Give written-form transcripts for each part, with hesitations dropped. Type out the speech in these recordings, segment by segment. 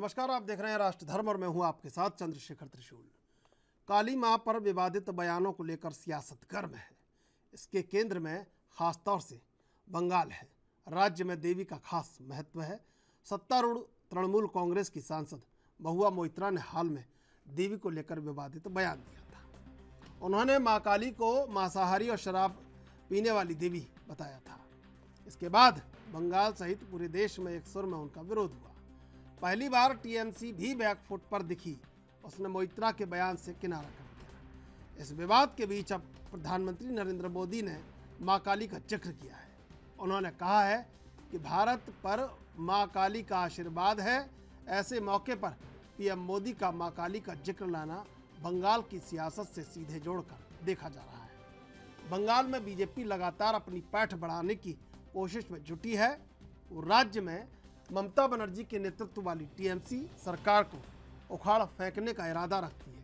नमस्कार, आप देख रहे हैं राष्ट्र धर्म और मैं हूं आपके साथ चंद्रशेखर त्रिशूल। काली मां पर विवादित बयानों को लेकर सियासत गर्म है। इसके केंद्र में खासतौर से बंगाल है। राज्य में देवी का खास महत्व है। सत्तारूढ़ तृणमूल कांग्रेस की सांसद महुआ मोइत्रा ने हाल में देवी को लेकर विवादित बयान दिया था। उन्होंने मां काली को मांसाहारी और शराब पीने वाली देवी बताया था। इसके बाद बंगाल सहित पूरे देश में एक सुर में उनका विरोध हुआ। पहली बार टीएमसी भी बैकफुट पर दिखी। उसने मोइत्रा के बयान से किनारा कर दिया। इस विवाद के बीच अब प्रधानमंत्री नरेंद्र मोदी ने मां काली का जिक्र किया है। उन्होंने कहा है कि भारत पर मां काली का आशीर्वाद है। ऐसे मौके पर पीएम मोदी का मां काली का जिक्र लाना बंगाल की सियासत से सीधे जोड़कर देखा जा रहा है। बंगाल में बीजेपी लगातार अपनी पैठ बढ़ाने की कोशिश में जुटी है। वो राज्य में ममता बनर्जी के नेतृत्व वाली टीएमसी सरकार को उखाड़ फेंकने का इरादा रखती है।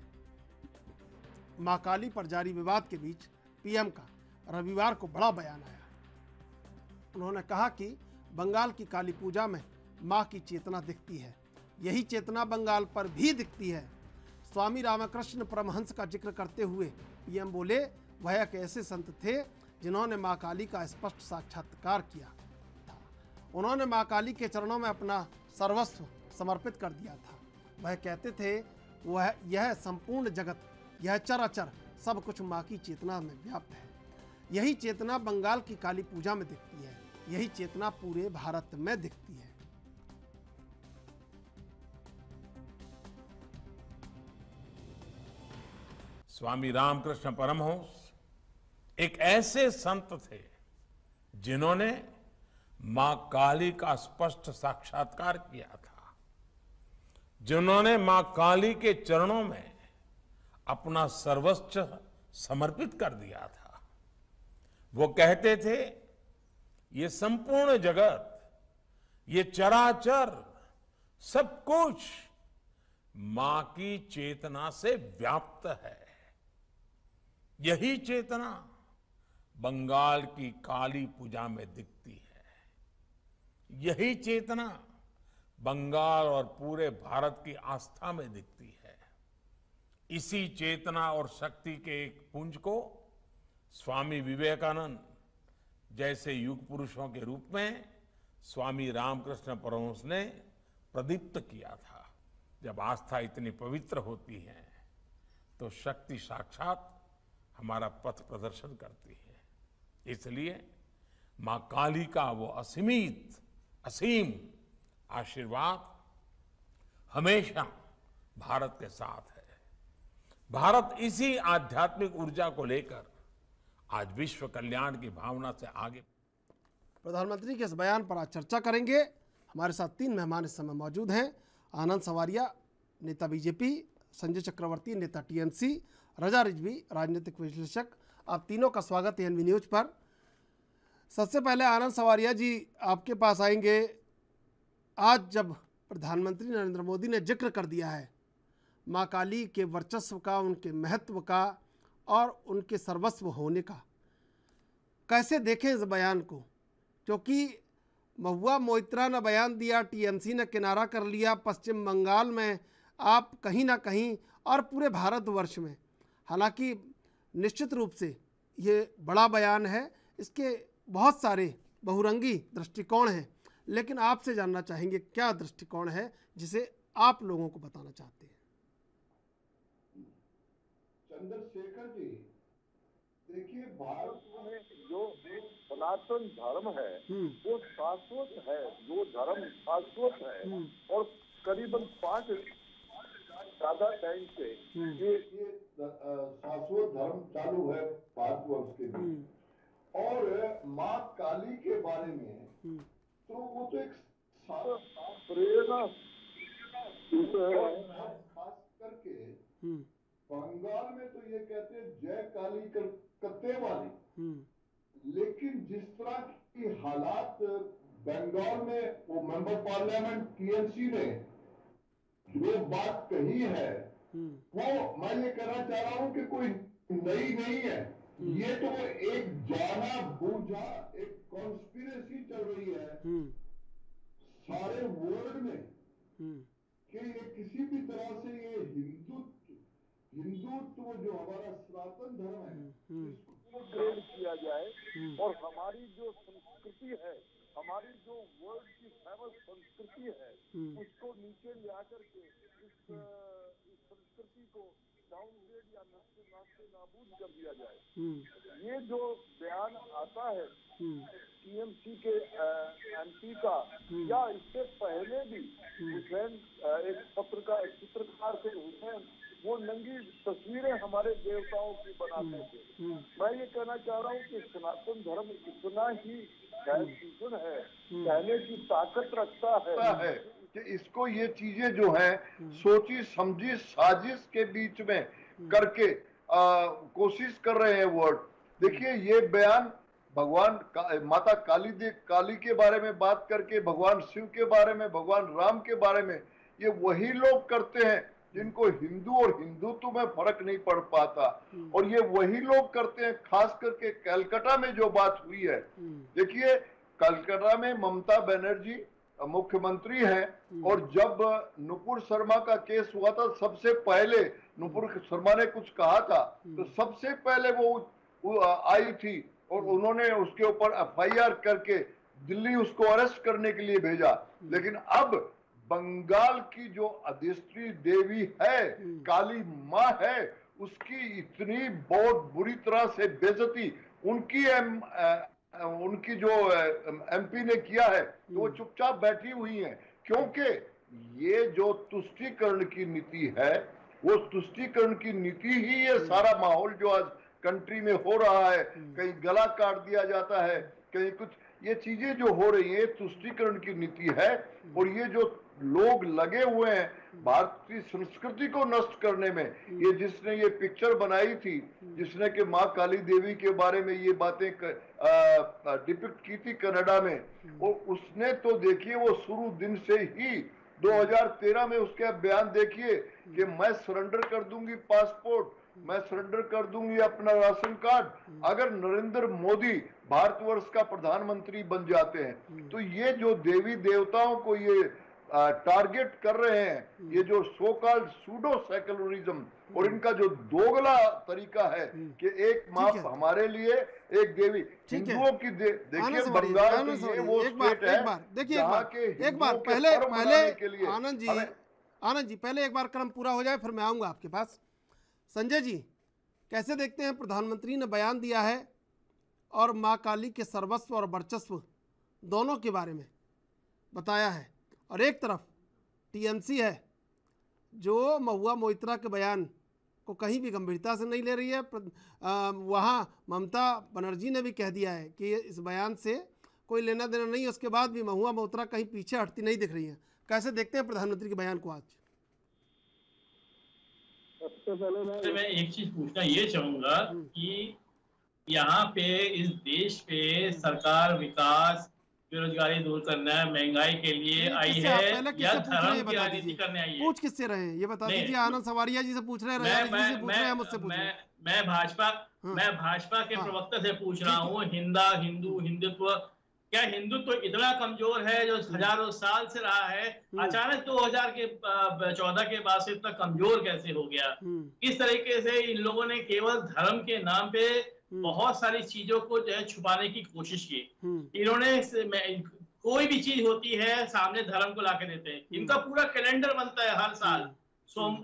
मां काली पर जारी विवाद के बीच पीएम का रविवार को बड़ा बयान आया। उन्होंने कहा कि बंगाल की काली पूजा में मां की चेतना दिखती है। यही चेतना बंगाल पर भी दिखती है। स्वामी रामकृष्ण परमहंस का जिक्र करते हुए पीएम बोले, वह एक ऐसे संत थे जिन्होंने मां काली का स्पष्ट साक्षात्कार किया था। उन्होंने मां काली के चरणों में अपना सर्वस्व समर्पित कर दिया था। वह कहते थे, वह यह संपूर्ण जगत, यह चराचर सब कुछ मां की चेतना में व्याप्त है। यही चेतना बंगाल की काली पूजा में दिखती है। यही चेतना पूरे भारत में दिखती है। स्वामी रामकृष्ण परमहंस एक ऐसे संत थे जिन्होंने मां काली का स्पष्ट साक्षात्कार किया था, जिन्होंने मां काली के चरणों में अपना सर्वस्व समर्पित कर दिया था। वो कहते थे, ये संपूर्ण जगत, ये चराचर सब कुछ मां की चेतना से व्याप्त है। यही चेतना बंगाल की काली पूजा में दिखती है। यही चेतना बंगाल और पूरे भारत की आस्था में दिखती है। इसी चेतना और शक्ति के एक पुंज को स्वामी विवेकानंद जैसे युग पुरुषों के रूप में स्वामी रामकृष्ण परमहंस ने प्रदीप्त किया था। जब आस्था इतनी पवित्र होती है तो शक्ति साक्षात हमारा पथ प्रदर्शन करती है। इसलिए मां काली का वो असीम आशीर्वाद हमेशा भारत के साथ है। भारत इसी आध्यात्मिक ऊर्जा को लेकर आज विश्व कल्याण की भावना से आगे। प्रधानमंत्री के इस बयान पर आज चर्चा करेंगे। हमारे साथ 3 मेहमान इस समय मौजूद हैं। आनंद सवारिया, नेता बीजेपी, संजय चक्रवर्ती, नेता टीएमसी, रजा रिजवी, राजनीतिक विश्लेषक। आप तीनों का स्वागत है एनवी न्यूज पर। सबसे पहले आनंद सवारिया जी, आपके पास आएंगे। आज जब प्रधानमंत्री नरेंद्र मोदी ने जिक्र कर दिया है मां काली के वर्चस्व का, उनके महत्व का और उनके सर्वस्व होने का, कैसे देखें इस बयान को? क्योंकि महुआ मोइत्रा ने बयान दिया, टीएमसी ने किनारा कर लिया, पश्चिम बंगाल में आप कहीं ना कहीं और पूरे भारतवर्ष में, हालांकि निश्चित रूप से ये बड़ा बयान है, इसके बहुत सारे बहुरंगी दृष्टिकोण हैं, लेकिन आपसे जानना चाहेंगे क्या दृष्टिकोण है जिसे आप लोगों को बताना चाहते हैं? चंद्रशेखर जी, देखिए, भारत में जो सनातन धर्म है वो शाश्वत है। जो धर्म शाश्वत है और करीबन 5 ज्यादा टाइम से ये शाश्वत धर्म चालू है भारतवर्ष के लिए। और माँ काली के बारे में तो वो तो एक प्रेरणा खास करके बंगाल में तो ये कहते हैं जय काली कत्ते वाली। लेकिन जिस तरह की हालात बंगाल में वो मेंबर पार्लियामेंट टीएमसी ने जो बात कही है, वो मैं ये कहना चाह रहा हूं कि कोई नई नहीं है। ये तो एक जाना बूझा एक कॉन्स्पिरेसी चल रही है सारे वर्ल्ड में कि ये किसी भी तरह से ये हिंदुत्व जो हमारा सनातन धर्म है इसको ग्रेड किया जाए और हमारी जो संस्कृति है, हमारी जो वर्ल्ड की फेमस संस्कृति है उसको नीचे ले आकर के इस संस्कृति को डाउनग्रेड या नास्ते नाबूद कर दिया जाए। ये जो बयान आता है टीएमसी के एमपी का या इससे पहले भी हुसैन एक चित्रकार थे हुसैन, वो नंगी तस्वीरें हमारे देवताओं की बनाते थे। मैं ये कहना चाह रहा हूँ कि सनातन धर्म इतना ही भूषण है, कहने की ताकत रखता है कि इसको ये चीजें जो है सोची समझी साजिश के बीच में करके कोशिश कर रहे हैं वर्ड। देखिए ये बयान भगवान माता काली के बारे में बात करके, भगवान शिव के बारे में, भगवान राम के बारे में, ये वही लोग करते हैं जिनको हिंदू और हिंदुत्व में फर्क नहीं पड़ पाता, और ये वही लोग करते हैं। खास करके कलकत्ता में जो बात हुई है, देखिए कलकत्ता में ममता बनर्जी मुख्यमंत्री हैं, और जब नुपुर शर्मा का केस हुआ था सबसे पहले नुपुर शर्मा ने कुछ कहा था तो सबसे पहले वो आई थी और उन्होंने उसके ऊपर एफआईआर करके दिल्ली उसको अरेस्ट करने के लिए भेजा। लेकिन अब बंगाल की जो अधिष्ठी देवी है, काली माँ है, उसकी इतनी बहुत बुरी तरह से बेइज्जती उनकी जो एमपी ने किया है, तो वो चुपचाप बैठी हुई हैं, क्योंकि ये जो तुष्टीकरण की नीति है, वो तुष्टीकरण की नीति ही ये सारा माहौल जो आज कंट्री में हो रहा है, कहीं गला काट दिया जाता है, कहीं कुछ, ये चीजें जो हो रही है तुष्टीकरण की नीति है। और ये जो लोग लगे हुए हैं भारतीय संस्कृति को नष्ट करने में, ये जिसने ये पिक्चर बनाई थी, जिसने कि माँ काली देवी के बारे में ये बातें डिपिक्ट की थी कनाडा में, और उसने तो देखिए वो शुरू दिन से ही 2013 में उसके बयान देखिए कि मैं सरेंडर कर दूंगी पासपोर्ट, मैं सरेंडर कर दूंगी अपना राशन कार्ड अगर नरेंद्र मोदी भारतवर्ष का प्रधानमंत्री बन जाते हैं। तो ये जो देवी देवताओं को ये टारगेट कर रहे हैं, ये जो सो कॉल्ड सूडो सेकुलरिज्म और इनका जो दोगला तरीका है कि एक माँ हमारे लिए एक देवी, हिंदुओं की देखिए बंगाल में ये वो स्टेट है, देखिए एक बार पहले आनंद जी पहले एक बार क्रम पूरा हो जाए फिर मैं आऊंगा आपके पास। संजय जी कैसे देखते हैं, प्रधानमंत्री ने बयान दिया है और माँ काली के सर्वस्व और वर्चस्व दोनों के बारे में बताया है, और एक तरफ टीएमसी है जो महुआ मोइत्रा के बयान को कहीं भी गंभीरता से नहीं ले रही है। वहाँ ममता बनर्जी ने भी कह दिया है कि इस बयान से कोई लेना देना नहीं है, उसके बाद भी महुआ मोइत्रा कहीं पीछे हटती नहीं दिख रही है। कैसे देखते हैं प्रधानमंत्री के बयान को आज? सबसे पहले मैं एक चीज पूछना ये चाहूंगा कि यहाँ पे इस देश पे सरकार विकास, बेरोजगारी दूर करना है, महंगाई के लिए आई है या धर्म की राजनीति करने आई है? पूछ किससे रहे हैं ये बता दीजिए। आनंद सवारिया जी से पूछ रहे हैं, मुझसे पूछ रहे हैं। मैं भाजपा के प्रवक्ता से पूछ रहा हूँ। हिंदुत्व क्या हिंदुत्व इतना कमजोर है जो हजारों साल से रहा है, अचानक 2014 के बाद से इतना कमजोर कैसे हो गया? किस तरीके से इन लोगों ने केवल धर्म के नाम पे बहुत सारी चीजों को जो है छुपाने की कोशिश की। इन्होंने कोई भी चीज होती है सामने धर्म को लाके देते हैं। इनका पूरा कैलेंडर बनता है हर साल।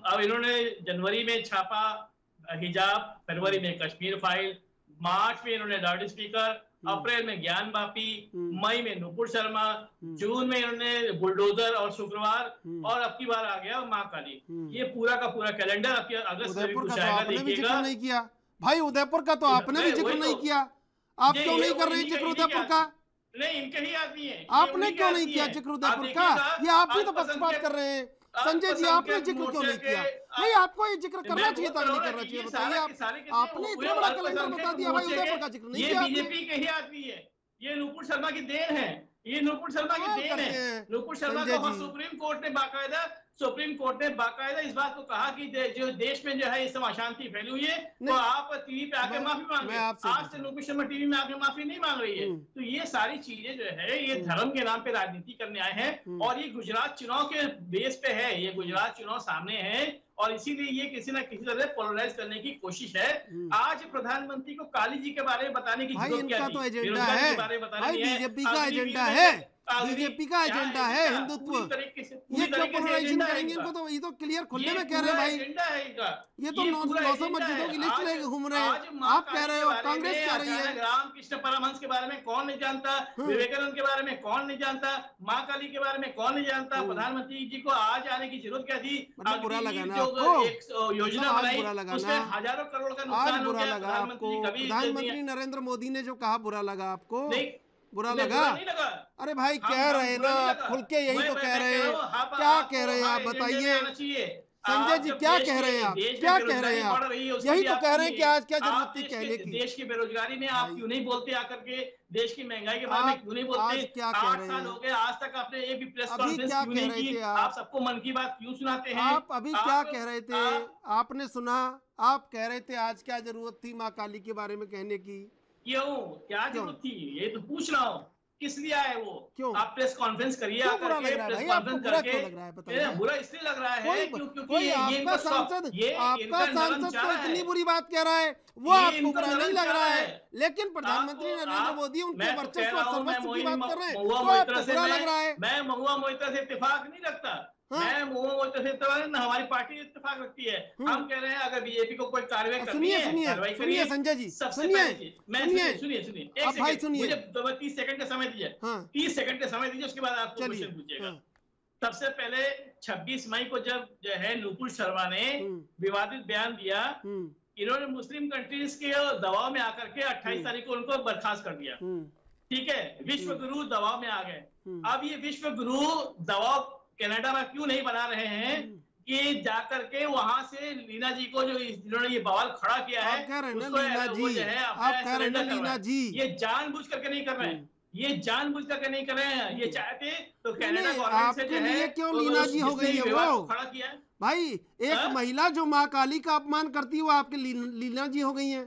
अब इन्होंने जनवरी में छापा हिजाब, फरवरी में कश्मीर फाइल, मार्च में इन्होंने लाउड स्पीकर, अप्रैल में ज्ञान वापी, मई में नुपुर शर्मा, जून में इन्होंने बुलडोजर और शुक्रवार, और अब की बार आ गया माँ काली। ये पूरा का पूरा कैलेंडर अगस्त में कुछ आएगा, देखिएगा। भाई उदयपुर का तो आपने भी जिक्र नहीं किया, आप क्यों नहीं कर रहे हैं जिक्र उदयपुर का? नहीं, इनके ही आदमी है। आपने क्यों नहीं किया जिक्र उदयपुर का? ये आप भी तो पक्षपात कर रहे हैं। संजय जी आपने जिक्र क्यों नहीं किया? नहीं, आपको ये जिक्र करना चाहिए था, नहीं करना चाहिए? बताइए आपने इतना बड़ा कैलेंडर बता दिया, भाई उदयपुर का जिक्र नहीं किया। ये बीजेपी के ही आदमी है, ये नुपुर शर्मा की देन है, ये नुपुर शर्मा की देन है। नुपुर शर्मा को सुप्रीम कोर्ट ने बाकायदा सुप्रीम कोर्ट ने बाकायदा इस बात को कहा कि जो देश में जो है इस समय अशांति फैली हुई है, तो आप टीवी पे आके माफी मांगे। आज से नुपुर शर्मा टीवी में आके माफी नहीं मांग रही है। तो ये सारी चीजें जो है ये धर्म के नाम पे राजनीति करने आए हैं, और ये गुजरात चुनाव के बेस पे है। ये गुजरात चुनाव सामने है और इसीलिए ये किसी ना किसी तरह पोलराइज करने की कोशिश है। आज प्रधानमंत्री को काली जी के बारे में बताने की जरूरत क्या थी? बेरोजगारी के बारे में बताना नहीं है। बीजेपी का एजेंडा है, बीजेपी का एजेंडा है हिंदुत्व। ये क्यों पोलराइजेशन करेंगे? इनको तो ये तो क्लियर खुले में कह रहे हैं भाई, ये तो 900 मस्जिदों की लिस्ट लेके घूम रहे हैं। आप कह रहे हो, कांग्रेस कह रही है। रामकृष्ण परमहंस के बारे में कौन नहीं जानता, विवेकानंद के बारे में कौन नहीं जानता, माँ काली के बारे में कौन नहीं जानता। प्रधानमंत्री जी को आज आने की जरूरत क्या थी? बुरा लगा ना आपको? योजना बनाई उसमें हजारों करोड़ का नुकसान हो गया। प्रधानमंत्री नरेंद्र मोदी ने जो कहा बुरा लगा आपको? बुरा लगा? अरे भाई कह रहे ना, खुल के यही तो कह रहे हैं। क्या कह रहे हैं आप बताइए संजय जी, क्या कह रहे हैं आप? क्या कह रहे हैं आप? यही तो कह रहे हैं कि आज क्या जरूरत थी कहने की? देश की बेरोजगारी में आप क्यों नहीं बोलते आकर के? देश की महंगाई के बारे में क्यों नहीं बोलते? क्या कह रहे हैं? 8 साल हो गए, आज तक आपने एक भी प्रेस कॉन्फ्रेंस क्यों नहीं की? आप सबको मन की बात क्यों सुनाते हैं? आप अभी क्या कह रहे थे? आपने सुना? आप कह रहे थे आज क्या जरूरत थी माँ काली के बारे में कहने की? क्यों? क्या जरूरत थी? ये तो पूछ रहा हूँ, किस लिए आए वो? क्यों? आप प्रेस कॉन्फ्रेंस करिए, प्रेस कॉन्फ्रेंस करके। बुरा इसलिए लग रहा है क्योंकि आपका सांसद तो इतनी बुरी बात कह रहा है, वो आपको बुरा नहीं लग रहा है, लेकिन प्रधानमंत्री नरेंद्र मोदी उनके वर्चस्व और सर्वस्व की बात कर रहे हैं तो आपको बुरा लग रहा है। मैं महुआ मोहित्रा से इत्तेफाक नहीं रखता। मैं महुआ मोहित्रा से इत्तेफाक ना, हमारी पार्टी इत्तेफाक रखती है। हम कह रहे हैं अगर बीजेपी को कोई कार्रवाई करनी है, सुनिए संजय जी, सुनिए आप भाई सुनिए, मुझे 30 सेकंड का समय दीजिए। 30 सेकंड का समय दीजिए, उसके बाद आप क्वेश्चन पूछिएगा। सबसे पहले 26 मई को जब जो है नुपुर शर्मा ने विवादित बयान दिया, इन्होंने मुस्लिम कंट्रीज के दबाव में आकर के 28 तारीख को उनको बर्खास्त कर दिया। ठीक है, विश्व गुरु दबाव में आ गए। अब ये विश्व गुरु दबाव कनाडा में क्यों नहीं बना रहे हैं कि जाकर के वहां से लीना जी को जो जिन्होंने ये बवाल खड़ा किया है, आप कह रहे हैं ना लीना जी, ये जानबूझ करके नहीं कर रहे हैं, ये जानबूझ करके नहीं कर रहे हैं। ये चाहते तो कनाडा गवर्नमेंट से जो है क्यों लीना जी हो गई है वो खड़ा किया है भाई? एक महिला जो माँ काली का अपमान करती है वो आपके लीना जी हो गई है,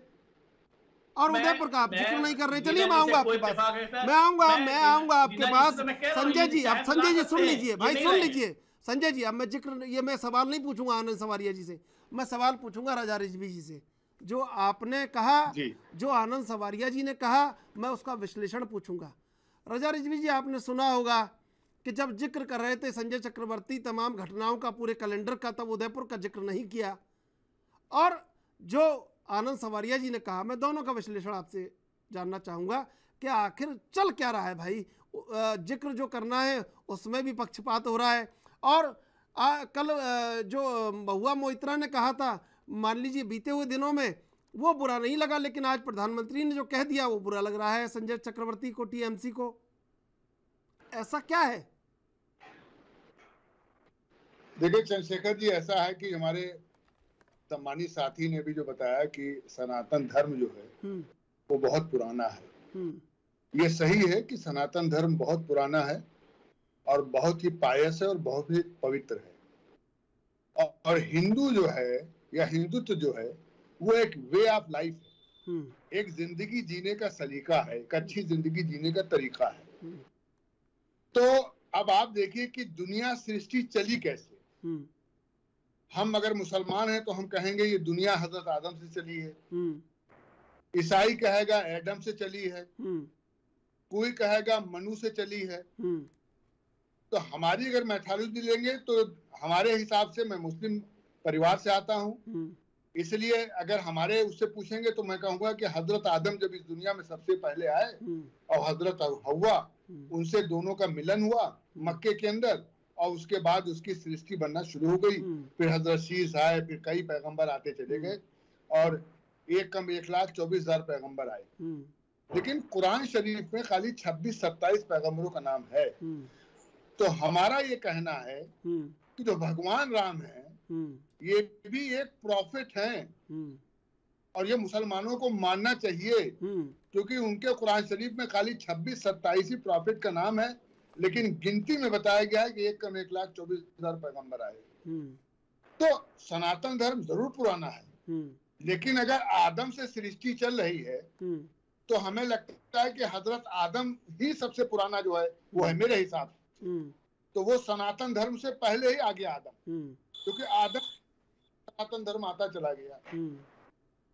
और उदयपुर का आप जिक्र नहीं कर रहे। चलिए मैं आऊंगा आपके पास, मैं आऊंगा आपके पास संजय जी। अब संजय जी सुन लीजिए भाई, सुन लीजिए संजय जी। अब मैं मैं सवाल नहीं पूछूंगा आनंद सवारिया जी से, मैं सवाल पूछूंगा राजा रिजवी जी से। जो आपने कहा, जो आनंद सवारिया जी ने कहा, मैं उसका विश्लेषण पूछूंगा। राजा रिजवी जी, आपने सुना होगा कि जब जिक्र कर रहे थे संजय चक्रवर्ती तमाम घटनाओं का, पूरे कैलेंडर का, तब उदयपुर का जिक्र नहीं किया। और जो आनंद सवारिया जी ने कहा, मैं दोनों का विश्लेषण आपसे जानना चाहूँगा कि आखिर चल क्या रहा है भाई? जिक्र जो करना है उसमें भी पक्षपात हो रहा है। और कल जो महुआ मोहित्रा ने कहा था, मान लीजिए बीते हुए दिनों में वो बुरा नहीं लगा, लेकिन आज प्रधानमंत्री ने जो कह दिया वो बुरा लग रहा है संजय चक्रवर्ती को, टीएमसी को। ऐसा क्या है? देखिए चंद्रशेखर जी, ऐसा है कि हमारे सम्मानित साथी ने भी जो बताया कि सनातन धर्म जो है वो बहुत पुराना है। ये सही है कि सनातन धर्म बहुत पुराना है और बहुत ही पायस है और बहुत ही पवित्र है। और हिंदू जो है या हिंदुत्व जो है वो एक वे ऑफ लाइफ है, एक जिंदगी जीने का सलीका है, एक अच्छी जिंदगी जीने का तरीका है। तो अब आप देखिए कि दुनिया सृष्टि चली कैसे। हम अगर मुसलमान हैं तो हम कहेंगे ये दुनिया हजरत आदम से चली है, ईसाई कहेगा एडम से चली है, कोई कहेगा मनु से चली है। तो हमारी अगर मैथोलॉजी लेंगे तो हमारे हिसाब से, मैं मुस्लिम परिवार से आता हूँ, इसलिए अगर हमारे उससे पूछेंगे तो मैं कहूँगा कि हजरत आदम जब इस दुनिया में सबसे पहले आए और हजरत हव्वा, उनसे दोनों का मिलन हुआ मक्के के अंदर, और उसके बाद उसकी सृष्टि बनना शुरू हो गई। फिर हजरत शीस आए, फिर कई पैगंबर आते चले गए, और 1,24,000 पैगंबर आए। लेकिन कुरान शरीफ में खाली 26-27 पैगंबरों का नाम है। तो हमारा ये कहना है कि जो भगवान राम है ये भी एक प्रॉफिट हैं, और ये मुसलमानों को मानना चाहिए, क्योंकि उनके कुरान शरीफ में खाली 26-27 ही प्रॉफिट का नाम है। लेकिन गिनती में बताया गया है कि 1,24,000 पैगंबर आए। तो सनातन धर्म जरूर पुराना है, लेकिन अगर आदम से सृष्टि चल रही है तो हमें लगता है कि हजरत आदम ही सबसे पुराना जो है वो है मेरे हिसाब से। तो वो सनातन धर्म से पहले ही आ गया आदम, क्योंकि आदम सनातन धर्म आता चला गया।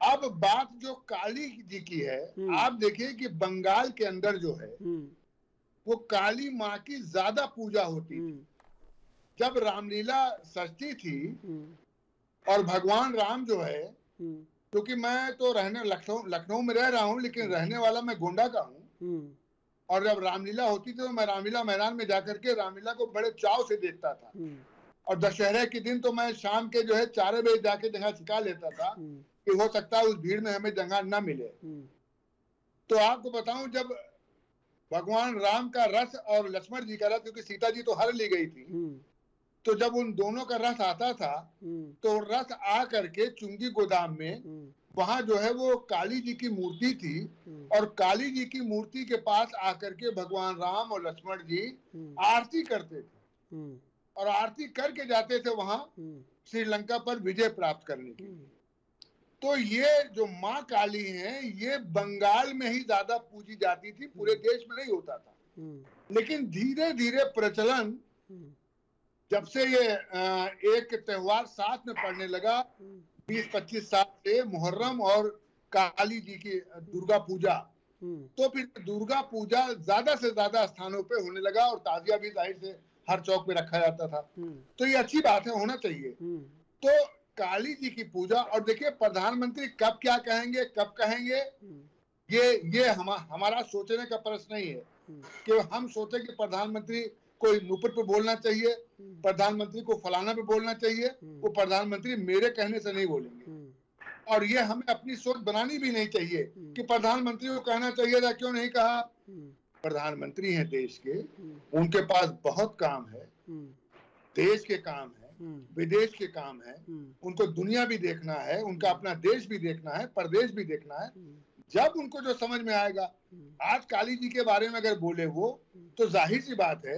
अब बात जो काली जी की है, आप देखिए कि बंगाल के अंदर जो है वो काली माँ की ज्यादा पूजा होती थी। जब रामलीला सजती थी और भगवान राम जो है, क्योंकि मैं तो लखनऊ में रह रहा हूँ, लेकिन रहने वाला मैं गोंडा का हूँ, और जब रामलीला होती थी तो मैं रामलीला मैदान में जाकर के रामलीला को बड़े चाव से देखता था। और दशहरे के दिन तो मैं शाम के जो है 4 बजे जाके जगह छिका लेता था कि हो सकता है उस भीड़ में हमें जगह न मिले। तो आपको बताऊं, जब भगवान राम का रथ और लक्ष्मण जी का रथ, क्योंकि सीता जी तो हर ली गई थी, तो जब उन दोनों का रथ आता था तो रथ आ करके चुंगी गोदाम में वहां जो है वो काली जी की मूर्ति थी, और काली जी की मूर्ति के पास आकर के भगवान राम और लक्ष्मण जी आरती करते थे, और आरती करके जाते थे वहां श्रीलंका पर विजय प्राप्त करने के लिए। तो ये जो माँ काली हैं, ये बंगाल में ही ज्यादा पूजी जाती थी, पूरे देश में नहीं होता था। लेकिन धीरे धीरे प्रचलन, जब से ये एक त्योहार साथ में पड़ने लगा 20-25 साल से, मुहर्रम और काली जी की दुर्गा पूजा, तो फिर दुर्गा पूजा ज्यादा से ज्यादा स्थानों पे होने लगा, और ताजिया भी जाहिर से हर चौक पे रखा जाता था। तो ये अच्छी बात है, होना चाहिए। तो काली जी की पूजा, और देखिए प्रधानमंत्री कब क्या कहेंगे, कब कहेंगे, ये हमारा सोचने का प्रश्न नहीं है कि हम सोचे कि प्रधानमंत्री कोई नुपुर पे बोलना चाहिए, प्रधानमंत्री को फलाना पे बोलना चाहिए। वो प्रधानमंत्री मेरे कहने से नहीं बोलेंगे, और ये हमें अपनी सोच बनानी भी नहीं चाहिए कि प्रधानमंत्री को कहना चाहिए था, क्यों नहीं कहा। प्रधानमंत्री हैं देश के, उनके पास बहुत काम है, देश के काम है, विदेश के काम है, उनको दुनिया भी देखना है, उनका अपना देश भी देखना है, प्रदेश भी देखना है। जब उनको जो समझ में आएगा, आज काली जी के बारे में अगर बोले वो, तो जाहिर सी बात है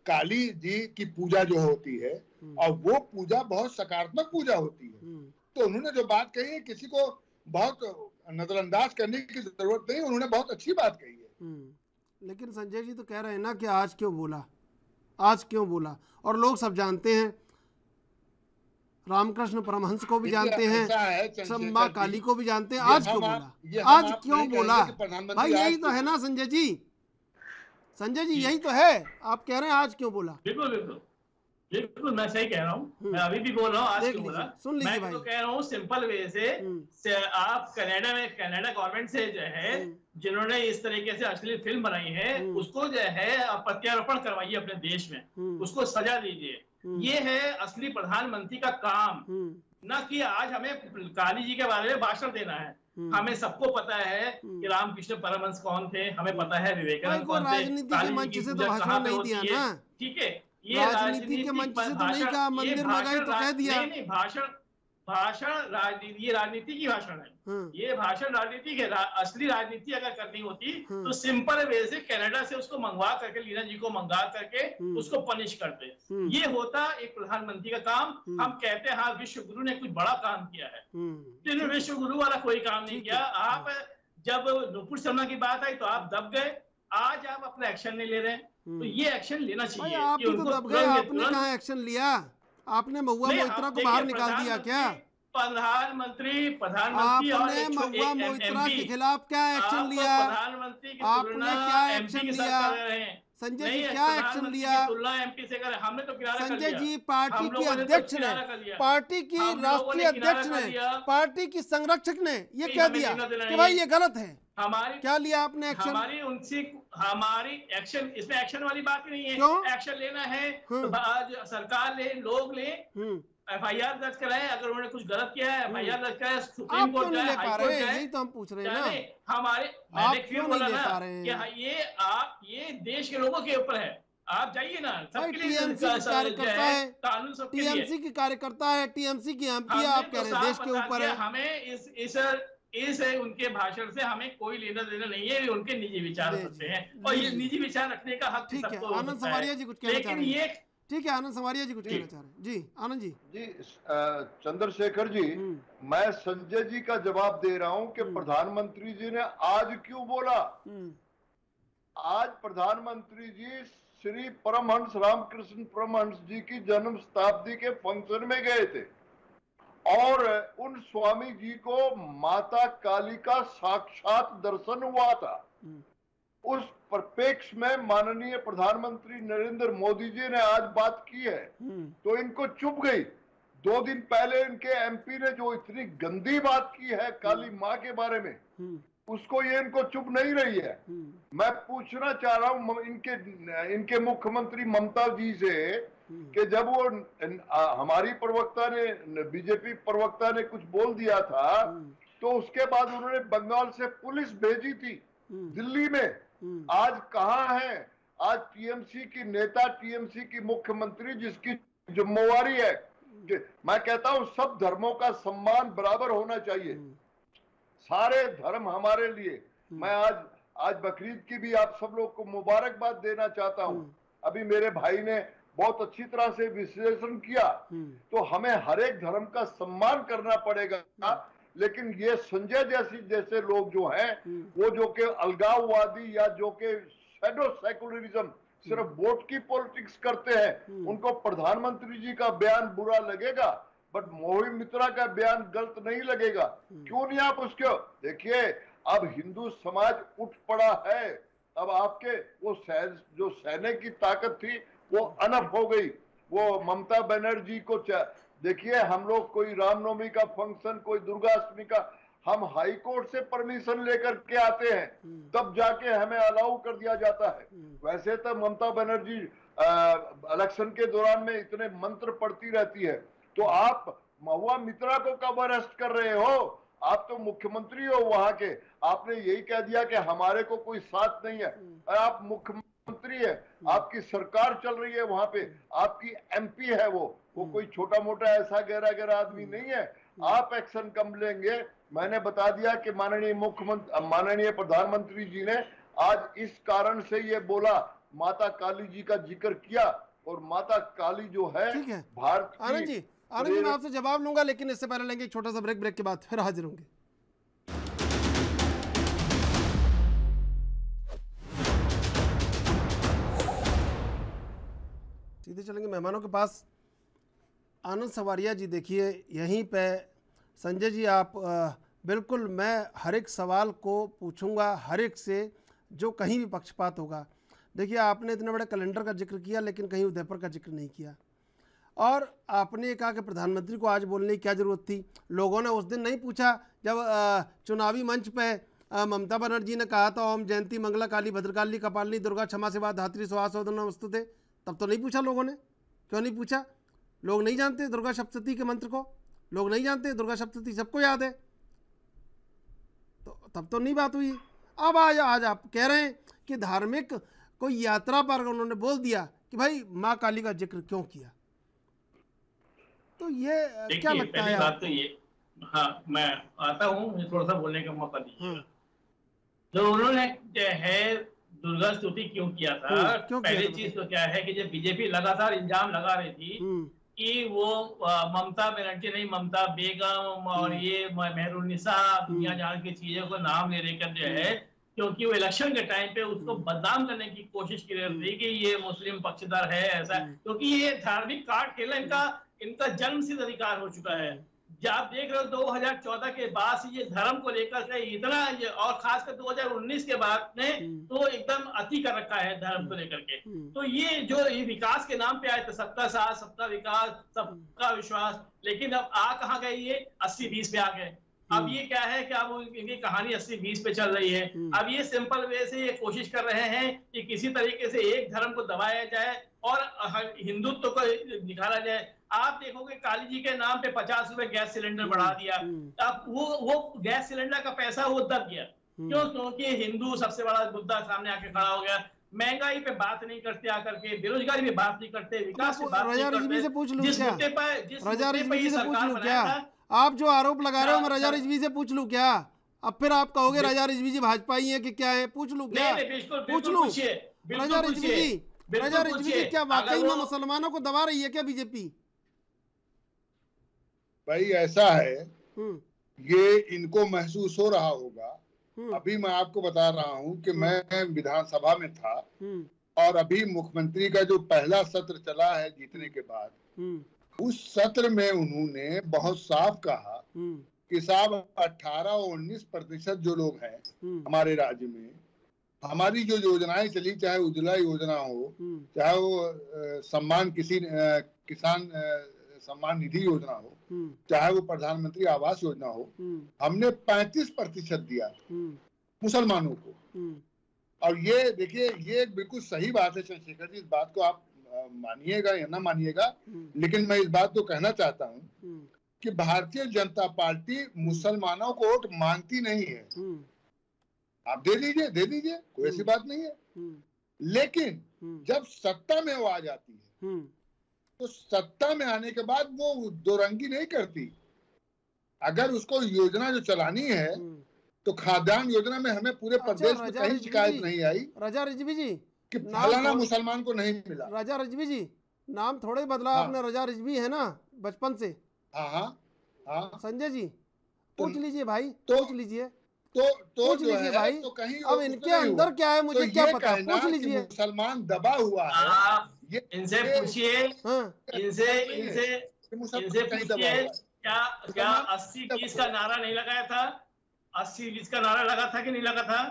काली जी की पूजा जो होती है, और वो पूजा बहुत सकारात्मक पूजा होती है। तो उन्होंने जो बात कही है, किसी को बहुत नजरअंदाज करने की जरूरत नहीं, उन्होंने बहुत अच्छी बात कही है। लेकिन संजय जी तो कह रहे हैं ना कि आज क्यों बोला, आज क्यों बोला, और लोग सब जानते हैं, रामकृष्ण परमहंस को भी जानते हैं, सब माँ काली को भी जानते हैं। आज क्यों बोला, आज क्यों बोला भाई, यही तो है ना संजय जी, संजय जी यही तो है, आप कह रहे हैं आज क्यों बोला। बिल्कुल बिल्कुल बिल्कुल, मैं सही कह रहा हूँ, मैं अभी भी बोल रहा हूँ आज क्यों बोला। मैं तो कह रहा हूँ सिंपल वे से आप कनाडा गवर्नमेंट से जो है, जिन्होंने इस तरीके से अश्लील फिल्म बनाई है, उसको जो है प्रत्यारोपण करवाइए अपने देश में, उसको सजा दीजिए। ये है असली प्रधानमंत्री का काम, न कि आज हमें काली जी के बारे में भाषण देना है। हमें सबको पता है कि रामकृष्ण परमहंस कौन थे, हमें पता है विवेकानंद कौन थे, काली जी की पूजा कहाँ पे होती है, ठीक है। ये राजनीति के मंच से तो नहीं कहा, मंदिर में गए तो कह दिया। नहीं, भाषण राजनीति, ये राजनीति की भाषण है, ये भाषण राजनीति के। असली राजनीति अगर करनी होती तो सिंपल वे से कनाडा से उसको मंगवा करके, लीना जी को मंगवा करके उसको पनिश करते। ये होता एक प्रधानमंत्री का काम। हम कहते हैं हाँ विश्व गुरु ने कुछ बड़ा काम किया है, लेकिन विश्व गुरु वाला कोई काम नहीं किया। आप जब नुपुर शर्मा की बात आई तो आप दब गए, आज आप अपना एक्शन नहीं ले रहे हैं, तो ये एक्शन लेना चाहिए। आप तो दब गए, आपने कहाँ एक्शन लिया, आपने महुआ मोइत्रा को बाहर निकाल दिया क्या? प्रधानमंत्री आपने महुआ मोइत्रा के खिलाफ क्या एक्शन लिया? आपने क्या एक्शन लिया संजय जी, क्या एक्शन लिया? हमने तो संजय जी, पार्टी की अध्यक्ष ने, पार्टी की राष्ट्रीय अध्यक्ष ने, पार्टी की संरक्षक ने ये कह दिया कि भाई ये गलत है। हमारी क्या लिया आपने एक्शन? हमारी एक्शन, इसमें एक्शन वाली बात नहीं है। एक्शन लेना है तो सरकार ले, लोग ले, FIR दर्ज कराए। अगर उन्होंने कुछ गलत किया है FIR दर्ज कराए, सुप्रीम कोर्ट जाए, हाई कोर्ट जाए। यही तो हम पूछ रहे हैं ना, हमारे मैंने क्यों बोला ना कि ये देश के लोगों के ऊपर है। आप जाइए ना, सबके लिए कार्यकर्ता है, कानून सबके लिए। TMC की कार्यकर्ता है, TMC की MP, आप कह रहे हैं देश के ऊपर है। हमें इस उनके भाषण से हमें कोई लेना देना नहीं है, उनके निजी विचार हो सकते हैं और ये निजी विचार रखने का हक सबको होता है। आनंद सवारिया जी कुछ कहना चाह लेकिन रहे हैं। ये ठीक है, आनंद सवारिया जी कुछ कहना चाह रहे हैं। जी आनंद जी। जी चंद्रशेखर जी, मैं संजय जी का जवाब दे रहा हूं कि प्रधानमंत्री जी ने आज क्यों बोला। आज प्रधानमंत्री जी श्री परमहंस रामकृष्ण परमहंस जी की जन्म शताब्दी के फंक्शन में गए थे और उन स्वामी जी को माता काली का साक्षात दर्शन हुआ था। उस परिप्रेक्ष्य में माननीय प्रधानमंत्री नरेंद्र मोदी जी ने आज बात की है तो इनको चुभ गई। 2 दिन पहले इनके एमपी ने जो इतनी गंदी बात की है काली माँ के बारे में, उसको ये इनको चुभ नहीं रही है। मैं पूछना चाह रहा हूं इनके मुख्यमंत्री ममता जी से कि जब वो हमारी प्रवक्ता ने, बीजेपी प्रवक्ता ने कुछ बोल दिया था तो उसके बाद उन्होंने बंगाल से पुलिस भेजी थी दिल्ली में। आज कहां है? आज टीएमसी की नेता, टीएमसी की मुख्यमंत्री, जिसकी जिम्मेवारी है कि मैं कहता हूं सब धर्मों का सम्मान बराबर होना चाहिए, सारे धर्म हमारे लिए। मैं आज बकरीद की भी आप सब लोग को मुबारकबाद देना चाहता हूं। अभी मेरे भाई ने बहुत अच्छी तरह से विश्लेषण किया, तो हमें हर एक धर्म का सम्मान करना पड़ेगा। लेकिन ये संजय जैसे लोग जो हैं, वो जो कि अलगाववादी या जो कि शैडो सेकुलरिज्म, सिर्फ वोट की पॉलिटिक्स करते हैं, उनको प्रधानमंत्री जी का बयान बुरा लगेगा बट मोहित मित्रा का बयान गलत नहीं लगेगा। क्यों नहीं आप उसको देखिए। अब हिंदू समाज उठ पड़ा है। अब आपके वो जो सैनिक की ताकत थी वो अनफ हो गई। वो ममता बनर्जी को देखिए, हम लोग कोई रामनवमी का फंक्शन, कोई दुर्गाष्टमी का, हम हाई कोर्ट से परमिशन लेकर के आते हैं, तब जाके हमें अलाउ कर दिया जाता है। वैसे तो ममता बनर्जी इलेक्शन के दौरान में इतने मंत्र पढ़ती रहती है, तो आप महुआ मित्रा को कब अरेस्ट कर रहे हो? आप तो मुख्यमंत्री हो वहां के, आपने यही कह दिया कि हमारे को कोई साथ नहीं है। आप मुख्यमंत्री है, आपकी सरकार चल रही है वहां पे, आपकी एमपी है वो कोई छोटा मोटा ऐसा गहरा आदमी नहीं है। आप एक्शन कम लेंगे। मैंने बता दिया कि माननीय प्रधानमंत्री जी ने आज इस कारण से ये बोला, माता काली जी का जिक्र किया, और माता काली जो है भारत की। आनंद जी मैं आपसे जवाब लूंगा, लेकिन इससे पहले लेंगे एक छोटा सा ब्रेक के बाद फिर हाजिर होंगे। सीधे चलेंगे मेहमानों के पास। आनंद सवारिया जी, देखिए यहीं पे संजय जी आप बिल्कुल, मैं हर एक सवाल को पूछूंगा हर एक से जो कहीं भी पक्षपात होगा। देखिए आपने इतने बड़े कैलेंडर का जिक्र किया लेकिन कहीं उदयपुर का जिक्र नहीं किया, और आपने कहा कि प्रधानमंत्री को आज बोलने की क्या ज़रूरत थी। लोगों ने उस दिन नहीं पूछा जब चुनावी मंच पे ममता बनर्जी ने कहा था ओम जयंती मंगला काली भद्रकाली कपालिनी दुर्गा क्षमा सेवा धात्री सुहासोदन नमस्तुते, तब तो नहीं पूछा लोगों ने। क्यों नहीं पूछा? लोग नहीं जानते दुर्गा सप्तशती के मंत्र को, लोग नहीं जानते। दुर्गा सप्तशती सबको याद है, तो तब तो नहीं बात हुई। अब आज आप कह रहे हैं कि धार्मिक कोई यात्रा पर उन्होंने बोल दिया कि भाई माँ काली का जिक्र क्यों किया, तो ये क्या लगता है? बात तो ये, हाँ मैं आता हूँ, मुझे थोड़ा सा बोलने का मौका दीजिए। जो उन्होंने है दुर्गा स्तुति क्यों किया था, पहली चीज तो क्या है कि जब बीजेपी लगातार इल्जाम लगा रही थी कि वो ममता बनर्जी नहीं, ममता बेगम और ये मेहरुन्निसा दुनिया जहां की चीजों को नाम ले लेकर जो है, क्योंकि वो इलेक्शन के टाइम पे उसको बदनाम करने की कोशिश की रही थी कि ये मुस्लिम पक्षधर है ऐसा, क्योंकि ये धार्मिक कार्ड खेलना इनका जन्म सिद्ध अधिकार हो चुका है। जब आप देख रहे हो 2014 के बाद से ये धर्म को लेकर के इतना, और खासकर 2019 के बाद ने तो एकदम अति कर रखा है धर्म को लेकर के। तो ये जो ये विकास के नाम पे आए थे, सबका साथ सबका विकास सबका विश्वास, लेकिन अब कहाँ गए ये 80-20 पे आ गए। अब ये क्या है कि अब इनकी कहानी 80-20 पे चल रही है। अब ये सिंपल वे से ये कोशिश कर रहे हैं कि किसी तरीके से एक धर्म को दबाया जाए और हिंदुत्व को निकाला जाए। आप देखोगे काली जी के नाम पे 50 रुपए गैस सिलेंडर बढ़ा दिया। अब वो गैस सिलेंडर का पैसा वो दब गया, क्यों? क्योंकि हिंदू सबसे बड़ा मुद्दा सामने आके खड़ा हो गया। महंगाई पे बात नहीं करते आकर के, बेरोजगारी पे बात नहीं करते, विकास पे बात नहीं करते। जिस मुद्दे पर ये सरकार बनाया, आप जो आरोप लगा रहे हो, मैं रजा रिजवी से पूछ लूं क्या? अब फिर आप कहोगे राजा रिजवी जी भाजपा ही है कि क्या है? पूछ लूं क्या? पूछ लूं राजा रिजवी जी, राजा रिजवी जी क्या वाकई में मुसलमानों को दबा रही है क्या बीजेपी? भाई ऐसा है, ये इनको महसूस हो रहा होगा। अभी मैं आपको बता रहा हूं कि मैं विधानसभा में था और अभी मुख्यमंत्री का जो पहला सत्र चला है जीतने के बाद, उस सत्र में उन्होंने बहुत साफ कहा कि साहब 18 और 19% जो लोग हैं हमारे राज्य में, हमारी जो योजनाएं चली, चाहे उज्ज्वला योजना हो, चाहे वो किसान सम्मान निधि योजना हो, चाहे वो प्रधानमंत्री आवास योजना हो, हमने 35% दिया मुसलमानों को। और ये देखिए, ये बिल्कुल सही बात है चंद्रशेखर जी, इस बात को आप मानिएगा या ना मानिएगा, लेकिन मैं इस बात को कहना चाहता हूँ कि भारतीय जनता पार्टी मुसलमानों को वोट मांगती नहीं है। आप दे दीजिए, कोई ऐसी बात नहीं है। लेकिन जब सत्ता में वो आ जाती है तो सत्ता में आने के बाद वो दोरंगी नहीं करती। अगर उसको योजना जो चलानी है तो खाद्यान्न योजना में हमें पूरे प्रदेश में कहीं शिकायत नहीं आई राजा रिजवी जी कि फलाना मुसलमान को नहीं मिला। राजा रिजवी जी नाम थोड़े बदला आपने, राजा रिजवी है ना बचपन से। हाँ संजय जी पूछ लीजिए भाई, पूछ लीजिए तो पूछ लीजिए भाई, तो कहीं अब इनके अंदर क्या है मुझे क्या पता, पूछ लीजिए। मुसलमान दबा हुआ है, इनसे पूछिए, इनसे पूछिए क्या 80-20 का नारा नहीं लगाया था? 80-20 का नारा लगा था कि नहीं लगा था?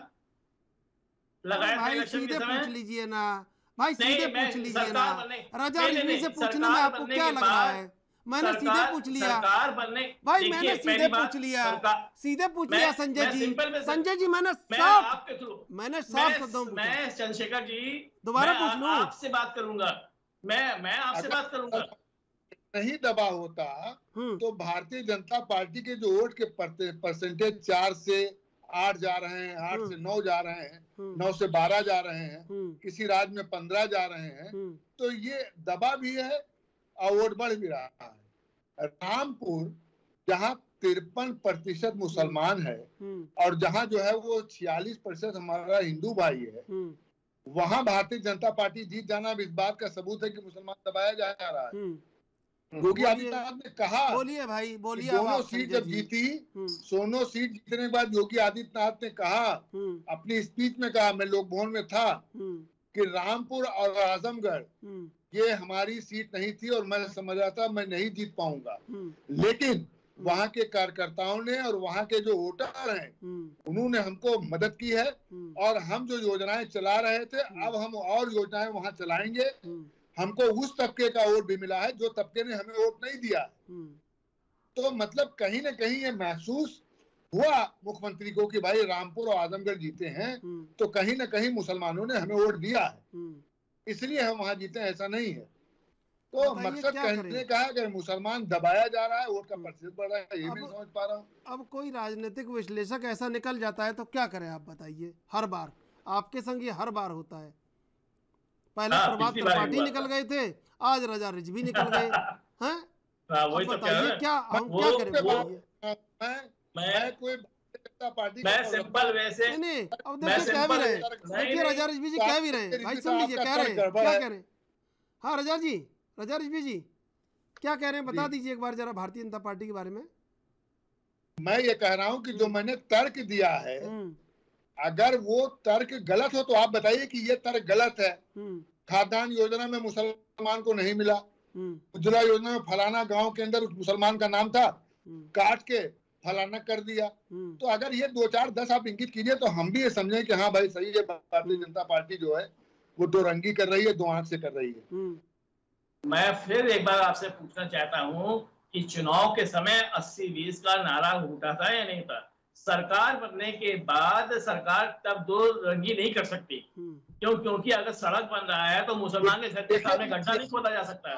लगाया था इलेक्शन के समय। पूछ लीजिए ना भाई, सीधे पूछ लीजिए ना। राजा रिजवी से पूछने में आपको क्या लग रहा है? मैंने सीधे पूछ लिया भाई, मैंने सीधे पूछ लिया संजय जी, मैंने साफ शब्दों में मैं चंद्रशेखर जी दोबारा पूछ लूं, आपसे बात करूंगा, मैं आपसे बात करूंगा। नहीं दबा होता तो भारतीय जनता पार्टी के जो वोट के परसेंटेज 4 से 8 जा रहे हैं, 8 से 9 जा रहे हैं, 9 से 12 जा रहे हैं, किसी राज्य में 15 जा रहे हैं, तो ये दबा भी है और वोट बढ़ भी रहा है। रामपुर जहां 53% मुसलमान है और जहां जो है वो 46% हमारा हिंदू भाई है, वहां भारतीय जनता पार्टी जीत जाना इस बात का सबूत है कि मुसलमान दबाया जा रहा है। योगी आदित्यनाथ ने कहा, बोलिए भाई बोलिए, दोनों सीट जब जीती, दोनों सीट जीतने के बाद योगी आदित्यनाथ ने कहा, अपनी स्पीच में कहा, मैं लोक भवन में था, कि रामपुर और आजमगढ़ ये हमारी सीट नहीं थी और मैं समझ रहा था मैं नहीं जीत पाऊंगा, लेकिन वहां के कार्यकर्ताओं ने और वहां के जो वोटर हैं उन्होंने हमको मदद की है और हम जो योजनाएं चला रहे थे अब हम और योजनाएं वहां चलाएंगे। हमको उस तबके का वोट भी मिला है जो तबके ने हमें वोट नहीं दिया। तो मतलब कहीं ना कहीं ये महसूस हुआ मुख्यमंत्री को कि भाई रामपुर और आजमगढ़ जीते हैं तो कहीं ना कहीं मुसलमानों ने हमें वोट दिया है, इसलिए हम वहां जीते, ऐसा नहीं है। तो मकसद कहने का है कि मुसलमान दबाया जा रहा है, वोट का प्रतिशत बढ़ रहा है, ये मैं समझ पा रहा हूँ। अब कोई राजनीतिक विश्लेषक ऐसा निकल जाता है तो क्या करें आप बताइए? हर बार आपके संग ये हर बार होता है। पहले प्रभात त्रिपाठी निकल गए थे, आज राजा रिजवी निकल गए हैं। बताइए क्या हम क्या करें? मैं सिंपल वैसे नहीं, अब देखिए कह भी रहे, देखिए राजा रिजवी जी कह भी रहे भाई, सुन लीजिए कह रहे हैं, क्या कह रहे हैं? हाँ राजा रिजवी जी क्या कह रहे हैं, बता दीजिए एक बार जरा भारतीय जनता पार्टी के बारे में। मैं ये कह रहा हूँ कि जो मैंने तर्क दिया है, अगर वो तर्क गलत हो तो आप बताइए कि ये तर्क गलत है। खाद्यान्न योजना में मुसलमान को नहीं मिला, उज्ज्वला योजना में फलाना गांव के अंदर उस मुसलमान का नाम था, काट के फलाना कर दिया। तो अगर ये 2-4-10 आप इंगित कीजिए तो हम भी ये समझें कि हाँ भाई सही है, भारतीय जनता पार्टी जो है वो दो रंगी कर रही है, दो आंख से कर रही है। मैं फिर एक बार आपसे पूछना चाहता हूँ कि चुनाव के समय 80-20 का नारा उठा था या नहीं था? सरकार बनने के बाद सरकार तब दो रंगी नहीं कर सकती, क्योंकि अगर सड़क बन रहा है तो मुसलमान के घर के सामने गड्ढा नहीं खोदा जा सकता है।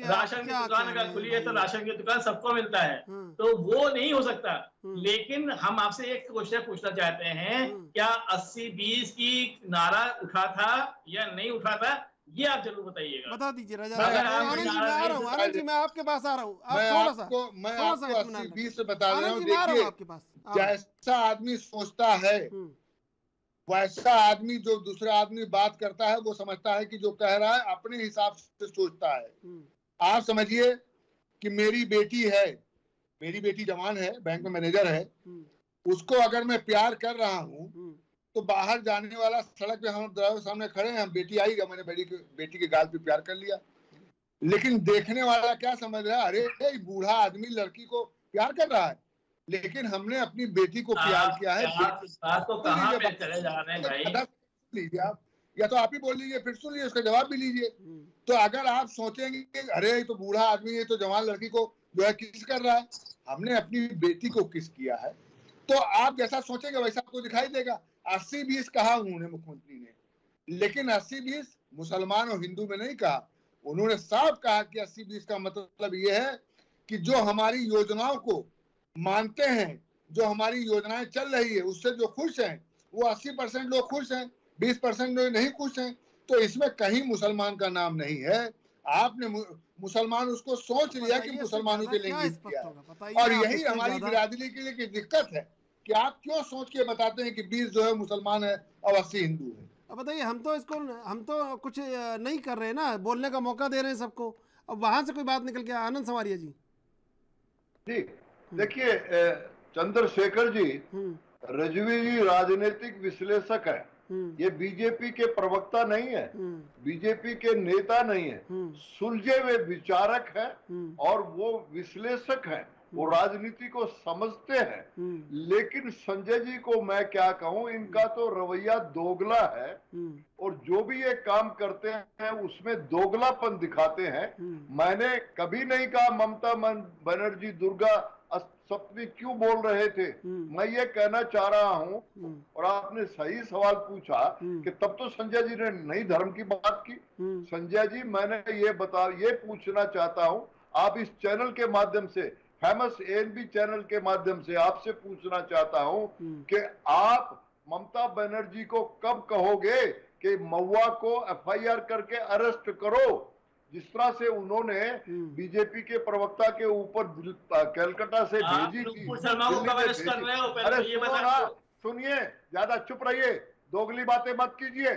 राशन की दुकान अगर खुली है तो राशन की दुकान सबको मिलता है, तो वो नहीं हो सकता। लेकिन हम आपसे एक क्वेश्चन पूछना चाहते हैं, क्या 80-20 की नारा उठा था या नहीं उठा था? ये आप जरूर बताइएगा। बता दीजिए राजा। अगर आप आनंद जी मैं आ रहा हूँ, आनंद जी मैं आपके पास आ रहा हूँ, आप मैं थोड़ा सा आपको 80-20 से बता रहा हूँ। आनंद जी मैं आ रहा हूँ देखिए, आपके पास। जैसा आदमी सोचता है वैसा आदमी जो दूसरा आदमी बात करता है वो समझता है कि जो कह रहा है अपने हिसाब से सोचता है। आप समझिए कि मेरी बेटी है, मेरी बेटी जवान है, बैंक में मैनेजर है, उसको अगर मैं प्यार कर रहा हूँ तो बाहर जाने वाला सड़क पे हम ड्राइवर सामने खड़े हैं, बेटी आएगा, मैंने बेटी के गाल पे प्यार कर लिया, लेकिन देखने वाला क्या समझ रहा है, अरे बूढ़ा आदमी लड़की को प्यार कर रहा है, लेकिन हमने अपनी बेटी को प्यार किया है। तो कहां पे चले जा रहे हैं भाई? लीजिए आप, या तो आप ही बोल लीजिए फिर सुन लीजिए, उसका जवाब भी लीजिए। तो अगर आप सोचेंगे कि अरे तो बूढ़ा आदमी है, तो जवान लड़की को जो है किस कर रहा है, हमने अपनी बेटी को किस किया है, तो आप जैसा सोचेंगे वैसा आपको दिखाई देगा। 80-20 कहा उन्होंने मुख्यमंत्री ने, लेकिन 80-20 मुसलमान और हिंदू में नहीं कहा। उन्होंने साफ कहा कि 80-20 का मतलब ये है कि जो हमारी योजनाओं को मानते हैं, जो हमारी योजनाएं चल रही है उससे जो खुश हैं वो 80% लोग खुश हैं, 20% लोग नहीं खुश हैं। तो इसमें कहीं मुसलमान का नाम नहीं है। आपने मुसलमान उसको सोच लिया कि मुसलमानों के लिए इंगित किया है, और यही हमारी बिरादरी के लिए की दिक्कत है कि आप क्यों सोच के बताते हैं कि 20 जो है मुसलमान है और 80 हिंदू है। अब बताइए, हम तो कुछ नहीं कर रहे ना, बोलने का मौका दे रहे हैं सबको, अब वहां से कोई बात निकल के। आनंद संवारिया जी। देखिए चंद्रशेखर जी, रजवी जी राजनीतिक विश्लेषक है, ये बीजेपी के प्रवक्ता नहीं है, बीजेपी के नेता नहीं है, सुलझे हुए विचारक है और वो विश्लेषक है, वो राजनीति को समझते हैं। लेकिन संजय जी को मैं क्या कहूं, इनका तो रवैया दोगला है, और जो भी ये काम करते हैं उसमें दोगलापन दिखाते हैं। मैंने कभी नहीं कहा ममता बनर्जी दुर्गा सप्तमी क्यों बोल रहे थे, मैं ये कहना चाह रहा हूं, और आपने सही सवाल पूछा कि तब तो संजय जी ने नई धर्म की बात की। संजय जी, मैंने ये पूछना चाहता हूं, आप इस चैनल के माध्यम से, फेमस एएनबी चैनल के माध्यम से आपसे पूछना चाहता हूं कि आप ममता बनर्जी को कब कहोगे कि महुआ को एफआईआर करके अरेस्ट करो, जिस तरह से उन्होंने बीजेपी के प्रवक्ता के ऊपर कलकत्ता से भेजी थी। अरे सुनिए, ज्यादा चुप रहिए, दोगली बातें मत कीजिए।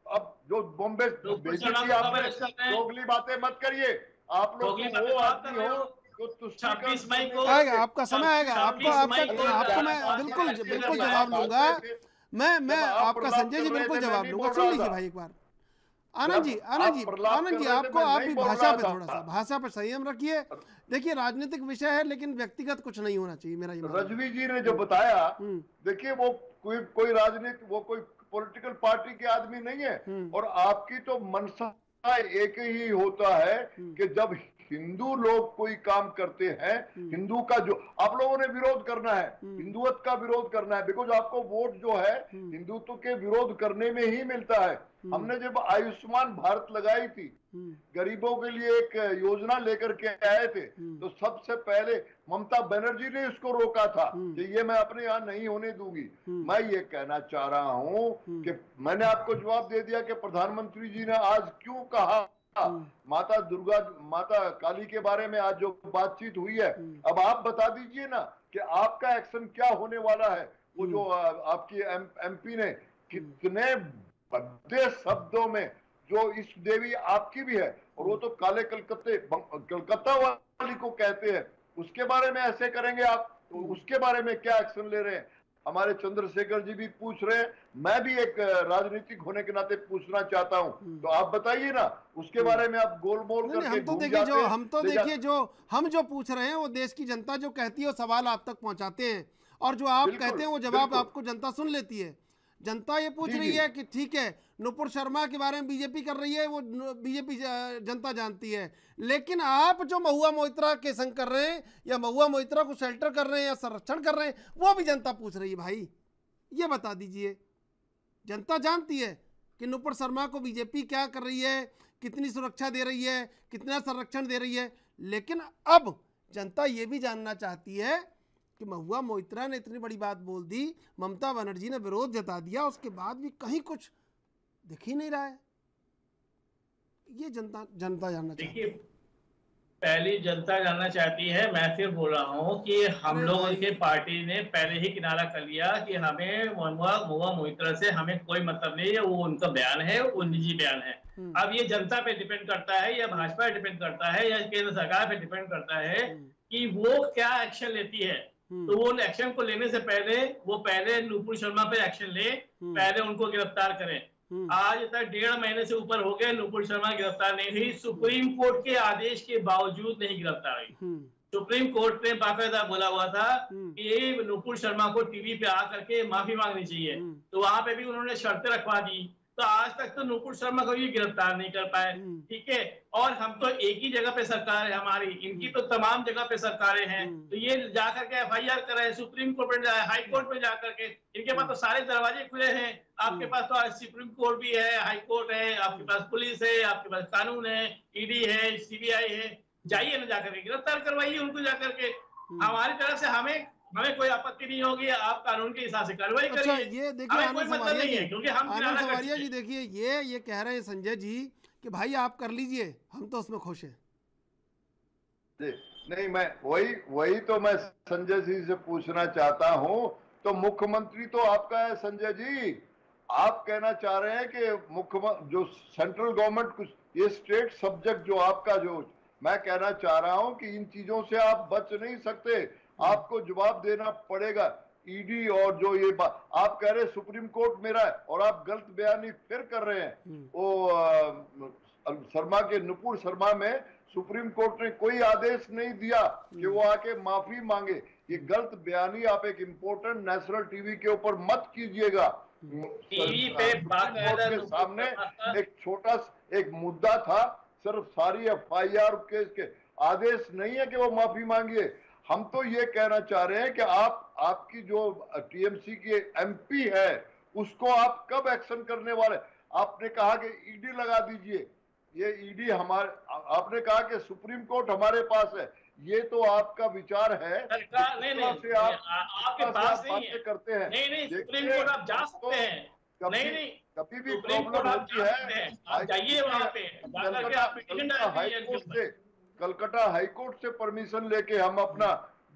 अब जो बॉम्बे भेजी थी आपने, दोगली बातें मत करिए। आप लोग वो आदमी हो तो 26 मई को आएगा, आपका समय आएगा, आपको मैं बिल्कुल जवाब लूंगा। मैं आपका संजय जी बिल्कुल जवाब लूंगा। सुन लीजिए भाई एक बार। आनंद जी आपको आप भी भाषा पे थोड़ा सा, भाषा पे संयम रखिए। देखिए राजनीतिक विषय है, लेकिन व्यक्तिगत कुछ नहीं होना चाहिए, मेरा ये मानना है। रजवी जी ने जो बताया, देखिए वो कोई राजनीति, वो कोई पॉलिटिकल पार्टी के आदमी नहीं है, और आपकी तो मनसा एक ही होता है कि जब हिंदू लोग कोई काम करते हैं, हिंदू का जो आप लोगों ने विरोध करना है, हिंदुत्व का विरोध करना है, बिकॉज आपको वोट जो है हिंदुत्व के विरोध करने में ही मिलता है। हमने जब आयुष्मान भारत लगाई थी, गरीबों के लिए एक योजना लेकर के आए थे, तो सबसे पहले ममता बनर्जी ने इसको रोका था कि ये मैं अपने यहाँ नहीं होने दूंगी। मैं ये कहना चाह रहा हूं कि मैंने आपको जवाब दे दिया कि प्रधानमंत्री जी ने आज क्यों कहा माता दुर्गा, माता काली के बारे में आज जो बातचीत हुई है। अब आप बता दीजिए ना कि आपका एक्शन क्या होने वाला है। वो जो आपकी एमपी ने कितने भद्दे शब्दों में, जो इस देवी आपकी भी है, और वो तो काले कलकत्ता वाली को कहते हैं, उसके बारे में ऐसे करेंगे आप, तो उसके बारे में क्या एक्शन ले रहे हैं। हमारे चंद्रशेखर जी भी पूछ रहे हैं, मैं भी एक राजनीतिक होने के नाते पूछना चाहता हूं, तो आप बताइए ना उसके बारे में। आप गोलमोल करके हम तो देखिए जो हम पूछ रहे हैं वो देश की जनता जो कहती है वो सवाल आप तक पहुंचाते हैं, और जो आप कहते हैं वो जवाब आपको जनता सुन लेती है। जनता ये पूछ रही है कि ठीक है नुपुर शर्मा के बारे में बीजेपी कर रही है, वो बीजेपी जनता जानती है, लेकिन आप जो महुआ मोइत्रा के संग कर रहे हैं, या महुआ मोइत्रा को शेल्टर कर रहे हैं या संरक्षण कर रहे हैं, वो भी जनता पूछ रही है। भाई ये बता दीजिए, जनता जानती है कि नुपुर शर्मा को बीजेपी क्या कर रही है, कितनी सुरक्षा दे रही है, कितना संरक्षण दे रही है, लेकिन अब जनता ये भी जानना चाहती है कि महुआ मोइत्रा ने इतनी बड़ी बात बोल दी, ममता बनर्जी ने विरोध जता दिया, उसके बाद भी कहीं कुछ दिख ही नहीं रहा है। ये जनता जानना चाहती देखिए, है। पहली जनता जानना चाहती है, मैं फिर बोल रहा हूँ कि हम लोगों के पार्टी ने पहले ही किनारा कर लिया कि हमें महुआ मोइत्रा से हमें कोई मतलब नहीं है, वो उनका बयान है, वो निजी बयान है। अब ये जनता पे डिपेंड करता है या भाजपा पे डिपेंड करता है या केंद्र सरकार पे डिपेंड करता है कि वो क्या एक्शन लेती है। तो वो एक्शन को लेने से पहले नुपुर शर्मा पे एक्शन ले, पहले उनको गिरफ्तार करें। आज तक 1.5 महीने से ऊपर हो गए, नुपुर शर्मा गिरफ्तार नहीं हुई, सुप्रीम कोर्ट के आदेश के बावजूद नहीं गिरफ्तार हुई। सुप्रीम कोर्ट ने बाकायदा बोला हुआ था कि नुपुर शर्मा को टीवी पे आकर के माफी मांगनी चाहिए, तो वहां पे भी उन्होंने शर्तें रखवा दी। तो आज तक तो नुपुर शर्मा को भी गिरफ्तार नहीं कर पाए, ठीक है। और हम तो एक ही जगह पे सरकार है हमारी, इनकी तो तमाम जगह पे सरकारें हैं। तो ये जाकर के FIR कराए, सुप्रीम कोर्ट में जाए, हाई कोर्ट में जाकर के, इनके पास तो सारे दरवाजे खुले हैं। आपके पास तो सुप्रीम कोर्ट भी है, हाई कोर्ट है, आपके पास पुलिस है, आपके पास कानून है, ED है, CBI है, जाइए ना जाकर के गिरफ्तार करवाइए उनको जाकर के। हमारी तरफ से हमें कोई आपत्ति नहीं होगी, आप कानून के हिसाब से कार्रवाई करिए। अच्छा, ये देखिए आनंद सवारिया जी, क्योंकि हम आनंद सवारिया जी देखिए ये कह रहे हैं संजय जी कि भाई आप कर लीजिए, हम तो उसमें खुश हैं। नहीं, मैं वही तो मैं संजय जी से पूछना चाहता हूं। तो मुख्यमंत्री तो आपका है संजय जी, आप कहना चाह रहे हैं कि जो सेंट्रल गवर्नमेंट कुछ ये स्टेट सब्जेक्ट जो आपका, जो मैं कहना चाह रहा हूं कि इन चीजों से आप बच नहीं सकते, आपको जवाब देना पड़ेगा। ED और जो ये बात आप कह रहे हैं सुप्रीम कोर्ट मेरा है, और आप गलत बयानी फिर कर रहे हैं। वो शर्मा के नुपुर शर्मा में सुप्रीम कोर्ट ने कोई आदेश नहीं दिया कि वो आके माफी मांगे। ये गलत बयानी आप एक इम्पोर्टेंट नेशनल टीवी के ऊपर मत कीजिएगा। टीवी पे के सामने एक छोटा एक मुद्दा था, सिर्फ सारी FIR केस के आदेश नहीं है कि वो माफी मांगिए। हम तो ये कहना चाह रहे हैं कि आपकी जो TMC की MP है उसको आप कब एक्शन करने वाले? आपने कहा कि ED लगा दीजिए, ये ED हमारे, आपने कहा कि सुप्रीम कोर्ट हमारे पास है, ये तो आपका विचार है। नहीं, आपके पास नहीं है, करते हैं। नहीं, सुप्रीम कोर्ट आप जा सकते हैं, नहीं, कभी भी प्रॉब्लम होती है, आप जाइए वहां पे, कलकत्ता हाईकोर्ट से परमिशन लेके हम अपना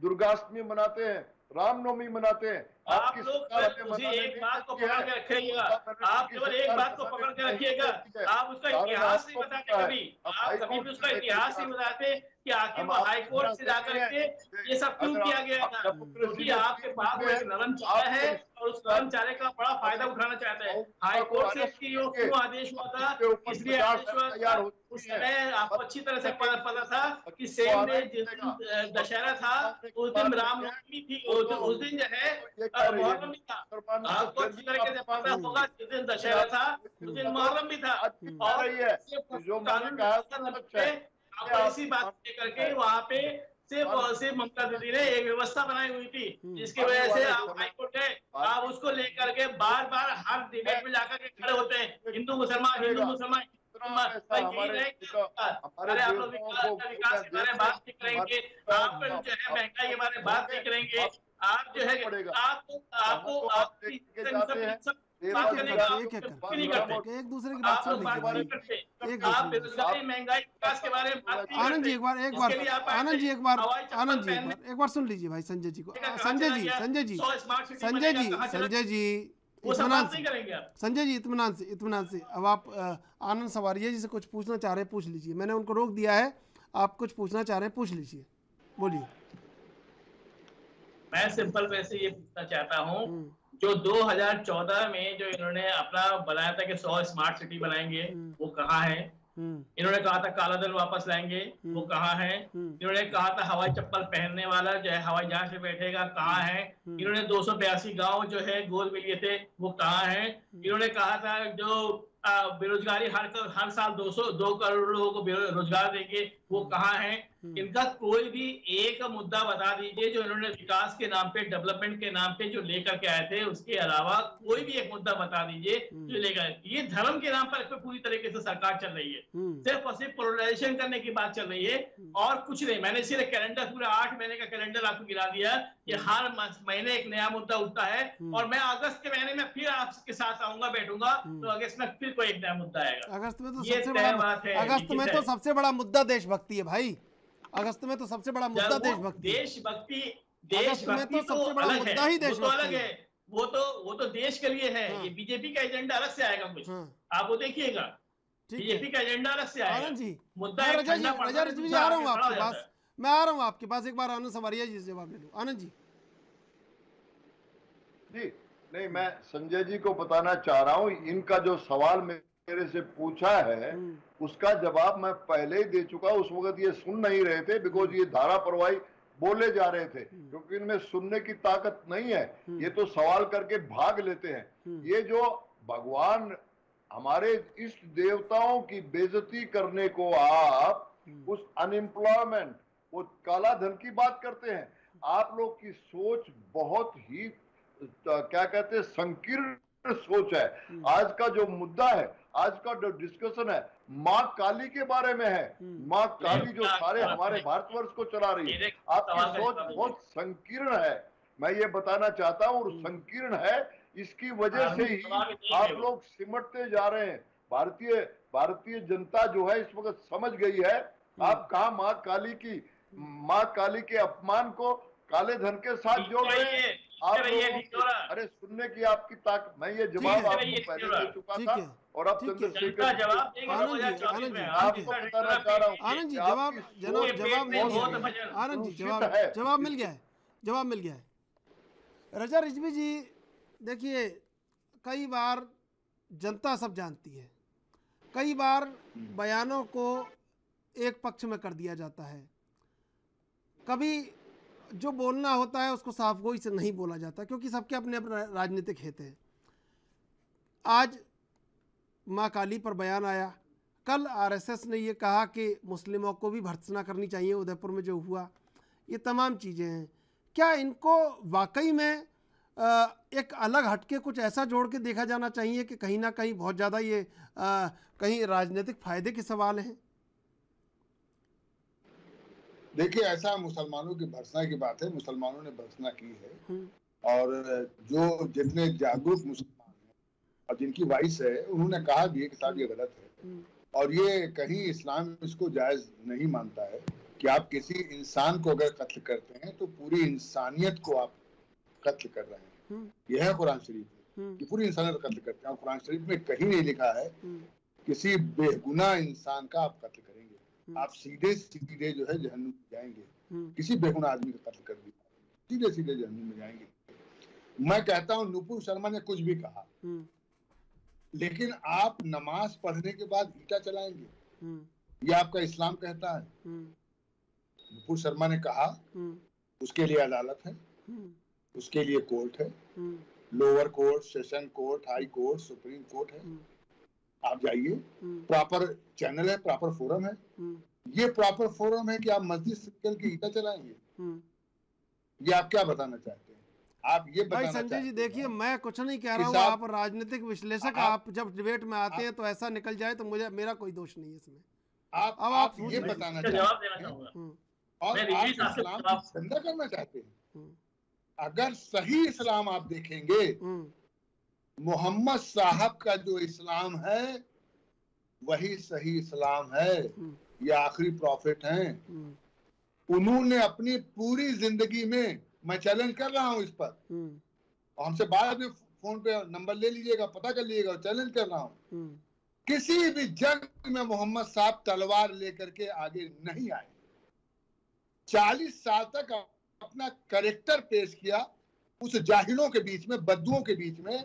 दुर्गाष्टमी मनाते हैं, रामनवमी मनाते हैं। आप लोग मुझे एक बात को पकड़ के रखिएगा, आप केवल एक बात को पकड़ के रखिएगा, आप उसका इतिहास नहीं बताते कभी, आप कभी भी उसका इतिहास नहीं बताते कि आखिर वो हाई कोर्ट से जाकर के ये सब क्यों किया गया था। क्योंकि आपके पास एक नरम चारा है और उस नरम चारे का बड़ा फायदा उठाना चाहता है। हाई कोर्ट से क्यों आदेश हुआ था, इसलिए आदेश हुआ था, उस समय आपको अच्छी तरह से पता था कि सेम डे जिस दिन दशहरा था उस दिन रामनवमी थी, उस दिन जो है मुहर्रम भी था। आपको अच्छी तरीके से पता होगा जिस दिन दशहरा था उस दिन मुहर्रम भी था। और जो मैंने कहा आपको इसी बात लेकर के वहाँ पे सिर्फ ममता दीदी ने एक व्यवस्था बनाई हुई थी, जिसकी वजह से आप हाईकोर्ट है, आप उसको लेकर के बार हर डिबेट में जाकर के खड़े होते हैं, हिंदू मुसलमान। अरे आप लोग विकास के बारे में बात नहीं करेंगे, आप जो है महंगाई के बारे में बात नहीं करेंगे, आप जो है आपको एक दूसरे की बात सुन लीजिए। बेरोजगारी, महंगाई, विकास के बारे में बात नहीं। आनंद जी एक बार सुन लीजिए भाई संजय जी को। संजय जी इत्मीनान से अब आप आनंद सवारिया जी से कुछ पूछना चाह रहे हैं, पूछ लीजिए। मैंने उनको रोक दिया है, आप कुछ पूछना चाह रहे हैं, पूछ लीजिए, बोलिए। मैं सिंपल वैसे ये पूछना चाहता हूँ, जो 2014 में जो इन्होंने अपना बनाया था कि 100 स्मार्ट सिटी बनाएंगे, वो कहाँ है? इन्होंने कहा था काला धन वापस लाएंगे, वो कहाँ है? इन्होंने कहा था हवाई चप्पल पहनने वाला जो है हवाई जहाज से बैठेगा, कहाँ है? इन्होंने 282 गांव जो है गोद में लिए थे, वो कहाँ है? इन्होंने कहा था जो बेरोजगारी हर साल 2 करोड़ लोगों को रोजगार देंगे, वो कहाँ है? इनका कोई भी एक मुद्दा बता दीजिए जो इन्होंने विकास के नाम पे, डेवलपमेंट के नाम पे जो लेकर के आए थे, उसके अलावा कोई भी एक मुद्दा बता दीजिए जो लेकर। ये धर्म के नाम पर पूरी तरीके से सरकार चल रही है, सिर्फ और सिर्फ पोलराइजेशन करने की बात चल रही है और कुछ नहीं। मैंने सिर्फ कैलेंडर पूरा 8 महीने का कैलेंडर आपको गिरा दिया ये हर महीने एक नया मुद्दा उठता है, और मैं अगस्त के महीने में फिर आपके साथ आऊंगा, बैठूंगा, तो अगस्त में फिर कोई एक नया मुद्दा आएगा। अगस्त में तो ये सबसे तय बड़ा बात है, अगस्त में तो सबसे बड़ा मुद्दा देशभक्ति है भाई। अगस्त में तो सबसे बड़ा मुद्दा देशभक्ति देशभक्ति तो सबसे बड़ा अलग मुद्दा है, ही वो तो देशभक्ति अलग है, वो तो देश के लिए है। ये बीजेपी का एजेंडा अलग से आएगा कुछ, आप वो देखिएगा, बीजेपी का एजेंडा अलग से आएगा। आनंद जी, मुद्दा मैं एक रजा ठंडा पड़ता है, जी दूसरा आ रहा हूँ आगे खड़ा आपके हो पास, जाता है। मैं आ रहा हूँ आपके पास, एक बार आनंद सवारिया जी से जवाब ले लूँ। आनंद जी। जी नहीं, मैं संजय जी को बताना चाह रहा हूँ, इनका जो सवाल मेरे से पूछा है उसका जवाब मैं पहले ही दे चुका। उस वक्त ये सुन नहीं रहे थे, बिकॉज ये धारा प्रवाही बोले जा रहे थे, क्योंकि इनमें सुनने की ताकत नहीं है। ये तो सवाल करके भाग लेते हैं। ये जो भगवान हमारे इष्ट देवताओं की बेइज्जती करने को आप उस अनएम्प्लॉयमेंट, वो काला धन की बात करते हैं। आप लोग की सोच बहुत ही क्या कहते हैं, संकीर्ण सोच है। आज का जो मुद्दा है, आज का जो डिस्कशन है, माँ काली के बारे में है। माँ काली जो सारे हमारे भारतवर्ष को चला रही है। आपकी सोच बहुत संकीर्ण है, मैं ये बताना चाहता हूँ। और संकीर्ण है, इसकी वजह से ही आप लोग सिमटते जा रहे हैं। भारतीय जनता जो है इस वक्त समझ गई है आप कहाँ माँ काली के अपमान को काले धन के साथ जोड़ रहे हैं। आप लोगों, अरे सुनने की आपकी ताकत, मैं ये जवाब आपको पहले दे चुका था, और अब चंद्रशेखर आनंद जी जवाब मिल गया है। रजा रिजवी जी, देखिए कई बार जनता सब जानती है, कई बार बयानों को एक पक्ष में कर दिया जाता है, कभी जो बोलना होता है उसको साफ गोई से नहीं बोला जाता, क्योंकि सबके अपने अपने राजनीतिक हित हैं। आज माँ काली पर बयान आया, कल आरएसएस ने ये कहा कि मुस्लिमों को भी भर्त्सना करनी चाहिए, उदयपुर में जो हुआ, ये तमाम चीज़ें हैं। क्या इनको वाकई में एक अलग हटके कुछ ऐसा जोड़ के देखा जाना चाहिए कि कहीं ना कहीं बहुत ज़्यादा ये कहीं राजनीतिक फायदे के सवाल हैं? देखिए, ऐसा मुसलमानों की भर्त्सना की बात है, मुसलमानों ने भर्त्सना की है, और जो जितने जागरूक मुसलमान हैं और जिनकी वॉइस है, उन्होंने कहा भी है कि साहब ये गलत है, और ये कहीं इस्लाम इसको जायज नहीं मानता है कि आप किसी इंसान को अगर कत्ल करते हैं तो पूरी इंसानियत को आप कत्ल कर रहे हैं। यह है कुरान शरीफ में कि पूरी इंसानियत कत्ल करते हैं। कुरान शरीफ में कहीं नहीं लिखा है किसी बेगुनाह इंसान का आप कत्ल करेंगे, आप सीधे सीधे जो है जहन्नुम में जाएंगे। किसी बेगुनाह आदमी का कत्ल कर दिया, सीधे सीधे जहन्नुम में जाएंगे। मैं कहता हूँ नुपुर शर्मा ने कुछ भी कहा, लेकिन आप नमाज पढ़ने के बाद ईटा चलाएंगे, ये आपका इस्लाम कहता है? नुपुर शर्मा ने कहा उसके लिए अदालत है, उसके लिए कोर्ट है, lower court, session court, high court, supreme court है। आप जाइए, प्रॉपर चैनल है, प्रॉपर फोरम है। ये प्रॉपर फोरम है कि आप मस्जिद से निकल के ईटा चलाएंगे? ये आप क्या बताना चाहते हैं? आप ये भाई संजय जी देखिए, मैं कुछ नहीं कह रहा हूँ, आप राजनीतिक विश्लेषक, आप जब डिबेट में आते हैं तो ऐसा निकल जाए तो मुझे मेरा कोई दोष नहीं है इसमें। आप ये बताना चाहते हैं और आप इस्लाम की निंदा करना चाहते हैं। अगर सही इस्लाम आप देखेंगे, मोहम्मद साहब का जो इस्लाम है वही सही इस्लाम है। ये आखिरी प्रॉफिट हैं। उन्होंने अपनी पूरी जिंदगी में, मैं चैलेंज कर रहा हूं इस पर, और हमसे बाद में फोन पे नंबर ले लीजिएगा, पता कर लीजिएगा, चैलेंज कर रहा हूं, किसी भी जंग में मोहम्मद साहब तलवार लेकर के आगे नहीं आए। 40 साल तक अपना कैरेक्टर पेश किया उस जाहिलों के बीच में, बद्दुओं के बीच में,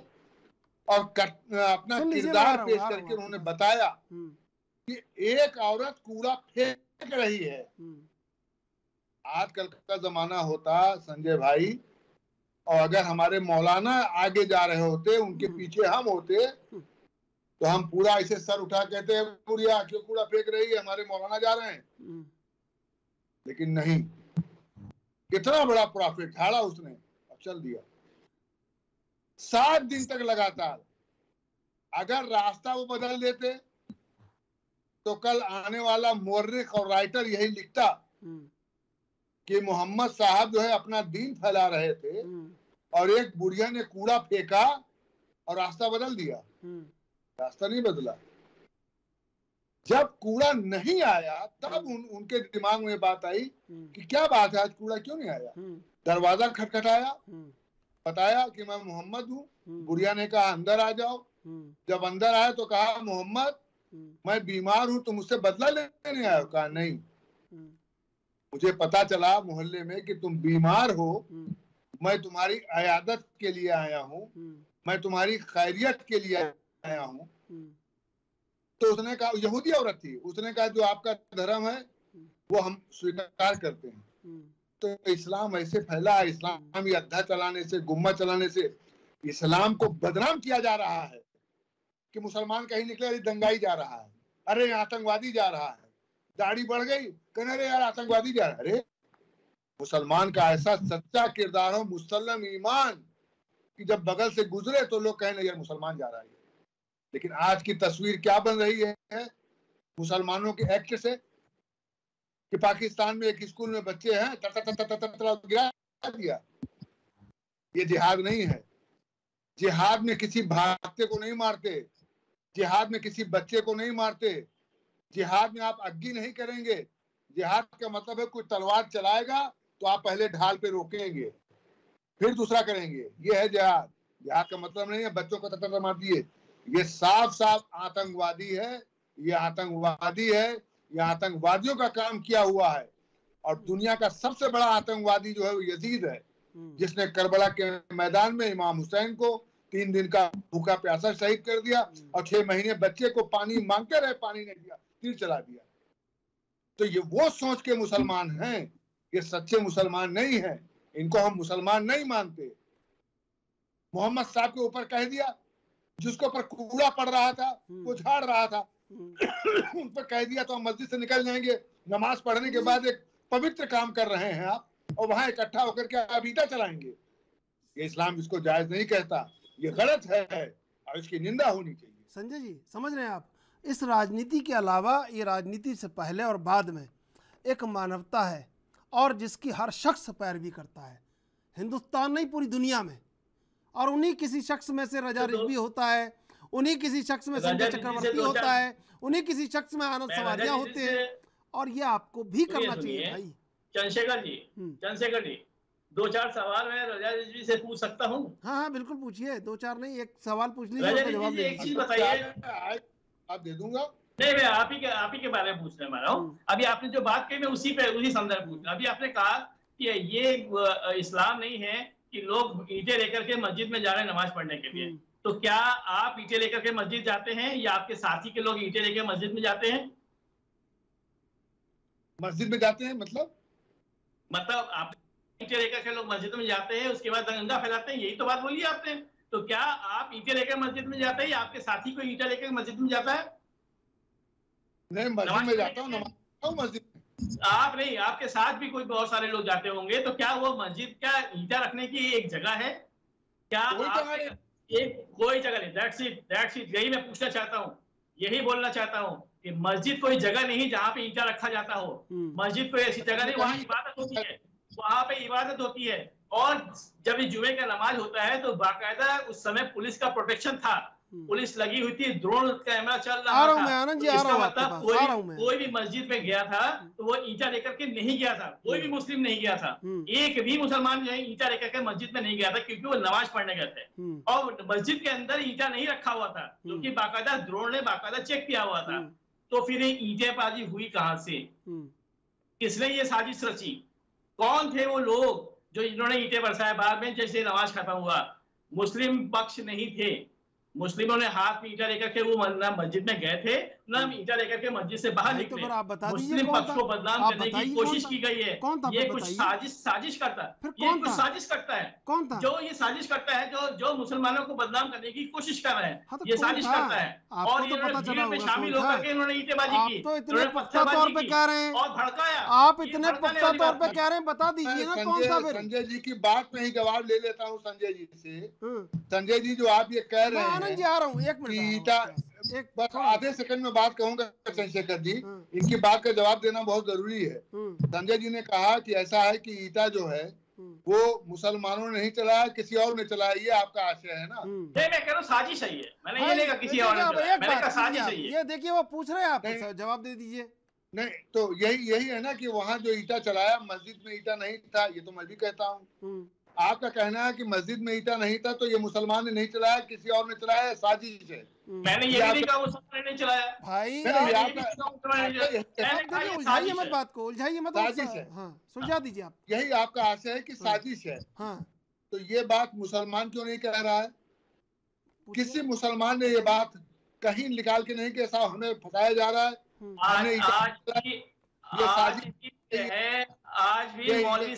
और अपना किरदार पेश करके उन्होंने बताया कि एक औरत कूड़ा फेंक रही है। आजकल का जमाना होता संजय भाई, और अगर हमारे मौलाना आगे जा रहे होते, उनके पीछे हम होते, तो हम पूरा ऐसे सर उठा कहते हैं बुढ़िया क्यों कूड़ा फेंक रही है, हमारे मौलाना जा रहे हैं। लेकिन नहीं, कितना बड़ा प्रॉफिट झाड़ा उसने, अब चल दिया। 7 दिन तक लगातार। अगर रास्ता वो बदल देते तो कल आने वाला मुवर्रिख और राइटर यही लिखता कि मोहम्मद साहब जो है अपना दीन फैला रहे थे और एक बुढ़िया ने कूड़ा फेंका और रास्ता बदल दिया। रास्ता नहीं बदला। जब कूड़ा नहीं आया तब उनके दिमाग में बात आई कि क्या बात है, आज कूड़ा क्यों नहीं आया। दरवाजा खटखटाया, बताया कि मैं मोहम्मद हूँ। बुढ़िया ने कहा अंदर आ जाओ। जब अंदर आए तो कहा मोहम्मद मैं बीमार हूँ, तुम मुझसे बदला लेने आए हो? कहा नहीं, मुझे पता चला मोहल्ले में कि तुम बीमार हो, मैं तुम्हारी अयादत के लिए आया हूँ, मैं तुम्हारी खैरियत के लिए आया हूँ। तो उसने कहा, यहूदी औरत थी, उसने कहा जो आपका धर्म है वो हम स्वीकार करते हैं। तो इस्लाम ऐसे फैला है, इस्लाम ये अद्धा चलाने से, गुम्मा चलाने से इस्लाम को बदनाम किया जा रहा है कि मुसलमान कहीं निकले अरे दंगाई जा रहा है, अरे आतंकवादी जा रहा है। दाढ़ी बढ़ गई, कहने अरे यार आतंकवादी जा रहा है। अरे मुसलमान का ऐसा सच्चा किरदार हो, मुसल्लम ईमान, कि जब बगल से गुजरे तो लोग कहें यार मुसलमान जा रहा है। लेकिन आज की तस्वीर क्या बन रही है मुसलमानों के एक्ट से कि पाकिस्तान में एक स्कूल में बच्चे हैं गिरा दिया। ये जिहाद नहीं है। जिहाद में किसी भागते को नहीं मारते, जिहाद में किसी बच्चे को नहीं मारते, जिहाद में आप अग्गी नहीं करेंगे। जिहाद का मतलब है कोई तलवार चलाएगा तो आप पहले ढाल पे रोकेंगे फिर दूसरा करेंगे, ये है जिहाद। जिहाद का मतलब नहीं है बच्चों को तत्तर मार दिए। ये साफ साफ आतंकवादी है, ये आतंकवादी है, ये आतंकवादियों का काम किया हुआ है। और दुनिया का सबसे बड़ा आतंकवादी जो है वो यजीद है, जिसने करबला के मैदान में इमाम हुसैन को 3 दिन का भूखा प्यासा शहीद कर दिया और 6 महीने बच्चे को पानी मांगते रहे, पानी नहीं दिया, तीर चला दिया। तो ये वो सोच के मुसलमान हैं, ये सच्चे मुसलमान नहीं है, इनको हम मुसलमान नहीं मानते। मोहम्मद साहब के ऊपर कह दिया, जिसके ऊपर कूड़ा पड़ रहा था वो झाड़ रहा था उन पर कह दिया तो हम मस्जिद से निकल जाएंगे। नमाज पढ़ने के बाद एक पवित्र काम कर रहे हैं आप, और वहां इकट्ठा होकर के अबीदा चलाएंगे। ये इस्लाम इसको जायज नहीं कहता, ये गलत है और इसकी निंदा होनी चाहिए। संजय जी समझ रहे हैं आप, इस राजनीति के अलावा ये राजनीति से पहले और बाद में एक मानवता है और जिसकी हर शख्स पैरवी करता है, हिंदुस्तान नहीं पूरी दुनिया में। और उन्हीं किसी शख्स में से रजा रिजवी होता है, उन्हीं किसी शख्स में संजय चक्रवर्ती होता है, उन्हीं किसी शख्स में आनंद सवारिया होते हैं। और ये आपको भी करना चाहिए भाई। चंद्रशेखर जी 2-4 सवाल मैं रजा रिजवी से पूछ सकता हूँ? हाँ बिल्कुल पूछिए, 2-4 नहीं, एक सवाल पूछ लीजिए, एक चीज बताइए। आप दे दूंगा। नहीं, मैं आप ही के बारे में पूछने वाला हूँ। अभी आपने जो बात कही मैं उसी संदर्भ पूछ रहा। अभी आपने कहा कि ये इस्लाम नहीं है कि लोग ईंटें लेकर के मस्जिद में जा रहे हैं नमाज पढ़ने के लिए। तो क्या आप ईंटें लेकर के मस्जिद जाते हैं या आपके साथी के लोग ईंटें लेकर मस्जिद में जाते हैं? मस्जिद में जाते हैं मतलब आप ईंटें लेकर के लोग मस्जिद में जाते हैं, उसके बाद दंगा फैलाते हैं, यही तो बात बोली आपने। तो क्या आप ईंटें लेकर मस्जिद में जाते हैं या आपके साथी को ईंटें लेकर मस्जिद में जाता है? नहीं, मस्जिद में जाता हूँ, नमाज मस्जिद। आप नहीं, आपके साथ भी कोई बहुत सारे लोग जाते होंगे। तो क्या वो मस्जिद क्या ईंटा रखने की एक जगह है? क्या कोई जगह नहीं? That's it. यही मैं पूछना चाहता हूँ, यही बोलना चाहता हूँ कि मस्जिद कोई जगह नहीं जहाँ पे ईंटा रखा जाता हो। मस्जिद कोई ऐसी जगह नहीं, वहाँ इबादत होती है, वहाँ पे इबादत होती है। और जब जुमे का नमाज होता है तो बाकायदा उस समय पुलिस का प्रोटेक्शन था, पुलिस लगी हुई थी, ड्रोन कैमरा चल रहा था। तो इसका मतलब कोई भी मस्जिद में गया था तो वो ईंटा लेकर के नहीं गया था, कोई भी मुस्लिम नहीं गया था। एक भी मुसलमान जो है ईंटा लेकर के मस्जिद में नहीं गया था, क्योंकि वो नमाज पढ़ने गए थे। और मस्जिद के अंदर ईंटा नहीं रखा हुआ था, क्योंकि बाकायदा ड्रोन ने बाकायदा चेक किया हुआ था। तो फिर ईंटेबाजी हुई कहाँ से? किसने ये साजिश रची? कौन थे वो लोग जो इन्होंने ईंटें बरसाए? बाद में जैसे नमाज खत्म हुआ, मुस्लिम पक्ष नहीं थे, मुस्लिमों ने हाथ में ईंटा लेकर के वो ना मस्जिद में गए थे ना ईंटा लेकर के मस्जिद से बाहर निकले। मुस्लिम पक्ष को बदनाम करने की कोशिश की गई है। ये कुछ साजिश करता है, ये कुछ साजिश करता है। कौन था जो ये साजिश करता है, जो मुसलमानों को बदनाम करने की कोशिश कर रहे हैं, ये साजिश करता है। और भीड़ में शामिल होकर के इन्होंने ईंटेबाजी की, इतने पुख्ता तौर पे कह रहे हैं और भड़काया। आप इतने पुख्ता तौर पे कह रहे हैं, बता दीजिए ना कौन था फिर? संजय जी की बात में ही जवाब ले लेता हूँ संजय जी से। संजय जी जो आप ये कह रहे हैं आ रहा हूँ, 1 मिनट। ईटा बस आधे सेकंड में बात कहूंगा चंद्रशेखर जी, इनकी बात का जवाब देना बहुत जरूरी है। संजय जी ने कहा कि ऐसा है कि ईटा जो है वो मुसलमानों ने नहीं चलाया, किसी और ने चलाया, ये आपका आशय है ना? नहीं, मैं कह रहा हूँ साजिश है ये, मैंने ये नहीं कहा किसी और ने चलाया, मैंने कहा साजिश है ये। देखिए वो पूछ रहे हैं आप, जवाब दे दीजिए। नहीं तो यही है ना कि वहां जो ईटा चलाया, मस्जिद में ईटा नहीं था, ये तो मैं भी कहता हूँ। आपका कहना है कि मस्जिद में ईटा नहीं था तो ये मुसलमान ने नहीं चलाया, किसी और ने चलाया, साजिश है। मैंने ये भी नहीं कहा मुसलमान ने नहीं चलाया भाई। उलझाइए मत बात को, उलझाइए मत, साजिश है। हाँ, सुलझा दीजिए आप। यही आपका आशय है कि साजिश है। हाँ, तो ये बात मुसलमान क्यों नहीं कह रहा है? किसी मुसलमान ने ये बात कहीं निकाल के नहीं कि ऐसा हमें फंसाया जा रहा है। आज भी मौलवी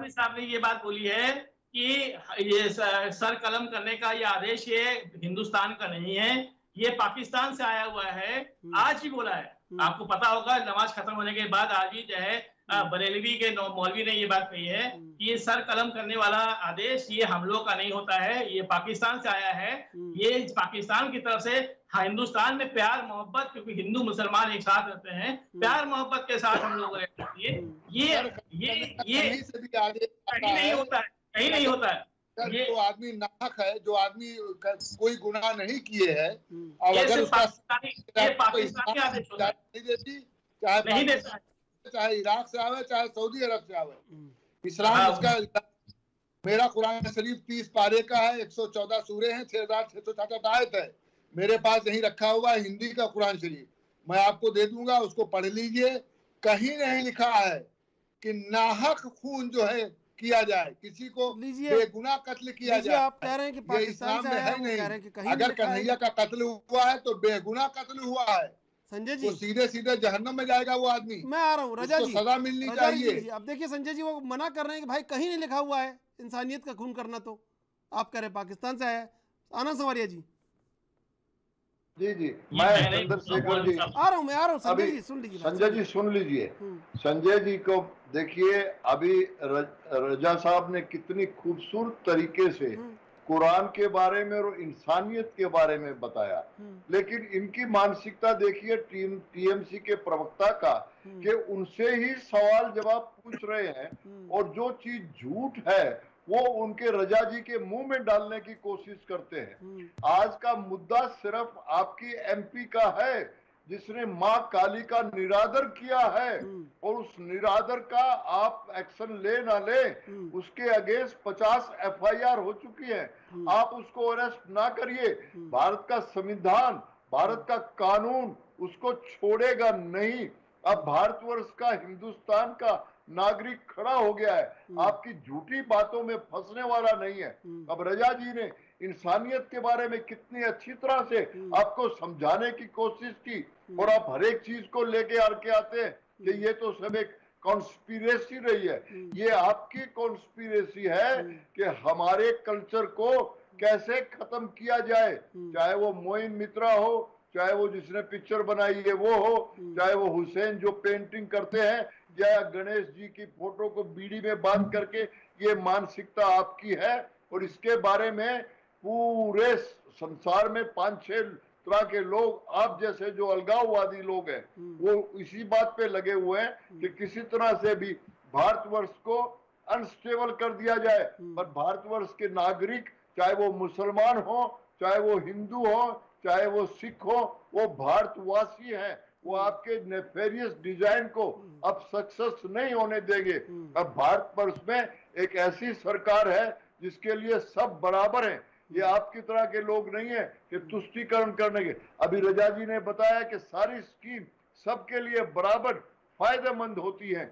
साहब ने ये बात बोली है कि ये सर कलम करने का ये आदेश ये हिंदुस्तान का नहीं है, ये पाकिस्तान से आया हुआ है। आज ही बोला है, आपको पता होगा नमाज खत्म होने के बाद आज ही जो है बरेलवी के मौलवी ने ये बात कही है कि ये सर कलम करने वाला आदेश ये हम लोग का नहीं होता है, ये पाकिस्तान से आया है। ये पाकिस्तान की तरफ से हिंदुस्तान में प्यार मोहब्बत, क्योंकि हिंदू मुसलमान एक साथ रहते हैं, प्यार मोहब्बत के साथ हम लोग रहते हैं। ये कहीं नहीं होता है, कहीं नहीं होता है। ये जो आदमी नाहक है, जो आदमी कोई गुनाह नहीं किए है, और ये अगर उसका पाकिस्तानी आदेश होता है, नहीं देती, चाहे इराक से आवे, चाहे सऊदी अरब से आवे, इस्लाम उसका। मेरा कुरान शरीफ 30 पारे का है, 114 सूरे हैं, 6666 आयत है, मेरे पास यहीं रखा हुआ है, हिंदी का कुरान शरीफ। मैं आपको दे दूंगा, उसको पढ़ लीजिए। कहीं नहीं लिखा है कि नाहक खून जो है किया जाए, किसी को बेगुनाह कत्ल किया जाए। आप कह रहे हैं कि पाकिस्तान से है नहीं। अगर कन्हैया का कत्ल हुआ है तो बेगुनाह कत्ल हुआ है, संजय जी, तो सीधे सीधे जहन्नम में जाएगा वो आदमी। मैं आ रहा हूँ रजा जी, सजा मिलनी चाहिए। अब देखिए संजय जी वो मना कर रहे हैं कि भाई कहीं नहीं लिखा हुआ है इंसानियत का खून करना, तो आप कह रहे पाकिस्तान से आया है। आनंद सवारिया जी। जी मैं चंद्रशेखर जी आ रहा हूँ संजय जी सुन लीजिए। संजय जी सुन लीजिए। संजय जी को देखिए, अभी रजा साहब ने कितनी खूबसूरत तरीके से कुरान के बारे में और इंसानियत के बारे में बताया, लेकिन इनकी मानसिकता देखिए टीएमसी के प्रवक्ता का, कि उनसे ही सवाल जवाब पूछ रहे हैं और जो चीज झूठ है वो उनके रजा जी के मुंह में डालने की कोशिश करते हैं। आज का मुद्दा सिर्फ आपकी एमपी का है जिसने मां काली का निरादर किया है, और उस निरादर का आप एक्शन ले ना ले, उसके अगेंस्ट 50 एफआईआर हो चुकी है, आप उसको अरेस्ट ना करिए। भारत का संविधान, भारत का कानून उसको छोड़ेगा नहीं। अब भारतवर्ष का, हिंदुस्तान का नागरिक खड़ा हो गया है, आपकी झूठी बातों में फंसने वाला नहीं है। अब रजा जी ने इंसानियत के बारे में कितनी अच्छी तरह से आपको समझाने की कोशिश की, और आप हर एक चीज को लेके आके आते हैं कि ये तो सब एक कॉन्स्पिरेसी रही है। ये आपकी कॉन्स्पिरेसी है कि हमारे कल्चर को कैसे खत्म किया जाए, चाहे वो मोइन मित्रा हो, चाहे वो जिसने पिक्चर बनाई है वो हो, चाहे वो हुसैन जो पेंटिंग करते हैं, या गणेश जी की फोटो को बीड़ी में बांध करके। ये मानसिकता आपकी है, और इसके बारे में पूरे संसार में 5-6 तरह के लोग, आप जैसे जो अलगाववादी लोग हैं, वो इसी बात पे लगे हुए हैं कि किसी तरह से भी भारतवर्ष को अनस्टेबल कर दिया जाए। पर भारतवर्ष के नागरिक, चाहे वो मुसलमान हो, चाहे वो हिंदू हो, चाहे वो सिख हो, वो भारतवासी हैं। वो आपके नेफेरियस डिजाइन को अब सक्सेस नहीं होने देंगे। अब भारतवर्ष में एक ऐसी सरकार है जिसके लिए सब बराबर हैं। ये आपकी तरह के लोग नहीं है कि तुष्टीकरण करने के। अभी रजा जी ने बताया कि सारी स्कीम सबके लिए बराबर फायदेमंद होती है।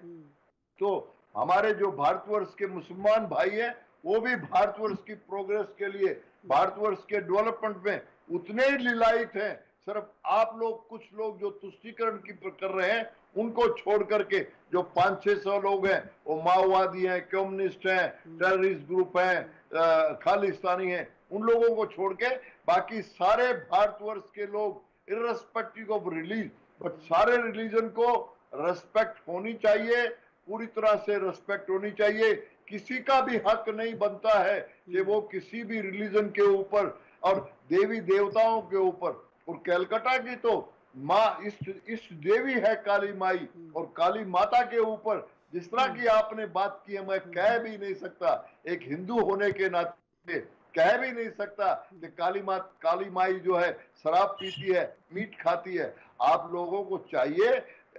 तो हमारे जो भारतवर्ष के मुसलमान भाई हैं, वो भी भारतवर्ष की प्रोग्रेस के लिए, भारतवर्ष के डेवलपमेंट में उतने ही लिलायित हैं। सिर्फ आप लोग, कुछ लोग जो तुष्टीकरण की कर रहे हैं, उनको छोड़ करके जो 500-600 लोग हैं, वो माओवादी हैं, कम्युनिस्ट हैं, टेररिस्ट ग्रुप हैं, खालिस्तानी हैं, उन लोगों को छोड़ के बाकी सारे भारतवर्ष के लोग इर्रेस्पेक्टिव ऑफ रिलीजन, बट सारे रिलीजन को रेस्पेक्ट होनी चाहिए, पूरी तरह से रेस्पेक्ट होनी चाहिए। किसी का भी हक नहीं बनता है कि वो किसी भी रिलीजन के ऊपर और देवी देवताओं के ऊपर। और कलकत्ता की तो माँ इस देवी है काली माई, और काली माता के ऊपर जिस तरह की आपने बात की है, मैं कह भी नहीं सकता, एक हिंदू होने के नाते कह भी नहीं सकता कि काली माई जो है शराब पीती है, मीट खाती है। आप लोगों को चाहिए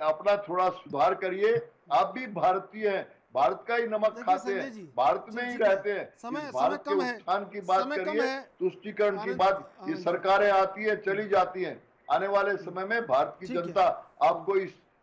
अपना थोड़ा सुधार करिए। आप भी भारतीय हैं, भारत का ही नमक खाते हैं, भारत में ही रहते हैं। भारत के उत्थान की बात करिए, तुष्टीकरण की बात। ये सरकारें आती है चली जाती हैं, आने वाले समय में भारत की जनता आपको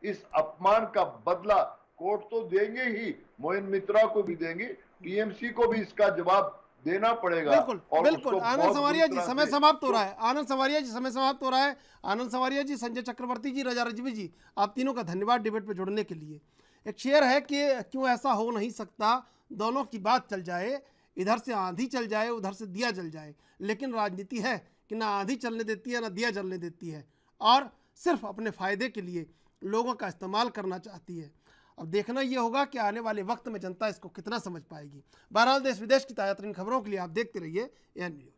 इस अपमान का बदला कोर्ट तो देंगे ही, मोइन मित्रा को भी देंगे, टीएमसी को भी इसका जवाब देना पड़ेगा। बिल्कुल बिल्कुल। आनंद संवरिया जी समय समाप्त हो रहा है। आनंद संवरिया जी समय समाप्त हो रहा है। आनंद संवरिया जी, संजय चक्रवर्ती जी, रजा रिजवी जी, आप तीनों का धन्यवाद डिबेट पे जुड़ने के लिए। एक शेर है कि क्यों ऐसा हो नहीं सकता दोनों की बात चल जाए, इधर से आंधी चल जाए उधर से दिया जल जाए। लेकिन राजनीति है कि ना आंधी चलने देती है ना दिया जलने देती है, और सिर्फ अपने फायदे के लिए लोगों का इस्तेमाल करना चाहती है। अब देखना यह होगा कि आने वाले वक्त में जनता इसको कितना समझ पाएगी। बहरहाल देश विदेश की ताज़ा तरीन खबरों के लिए आप देखते रहिए एएन न्यूज़।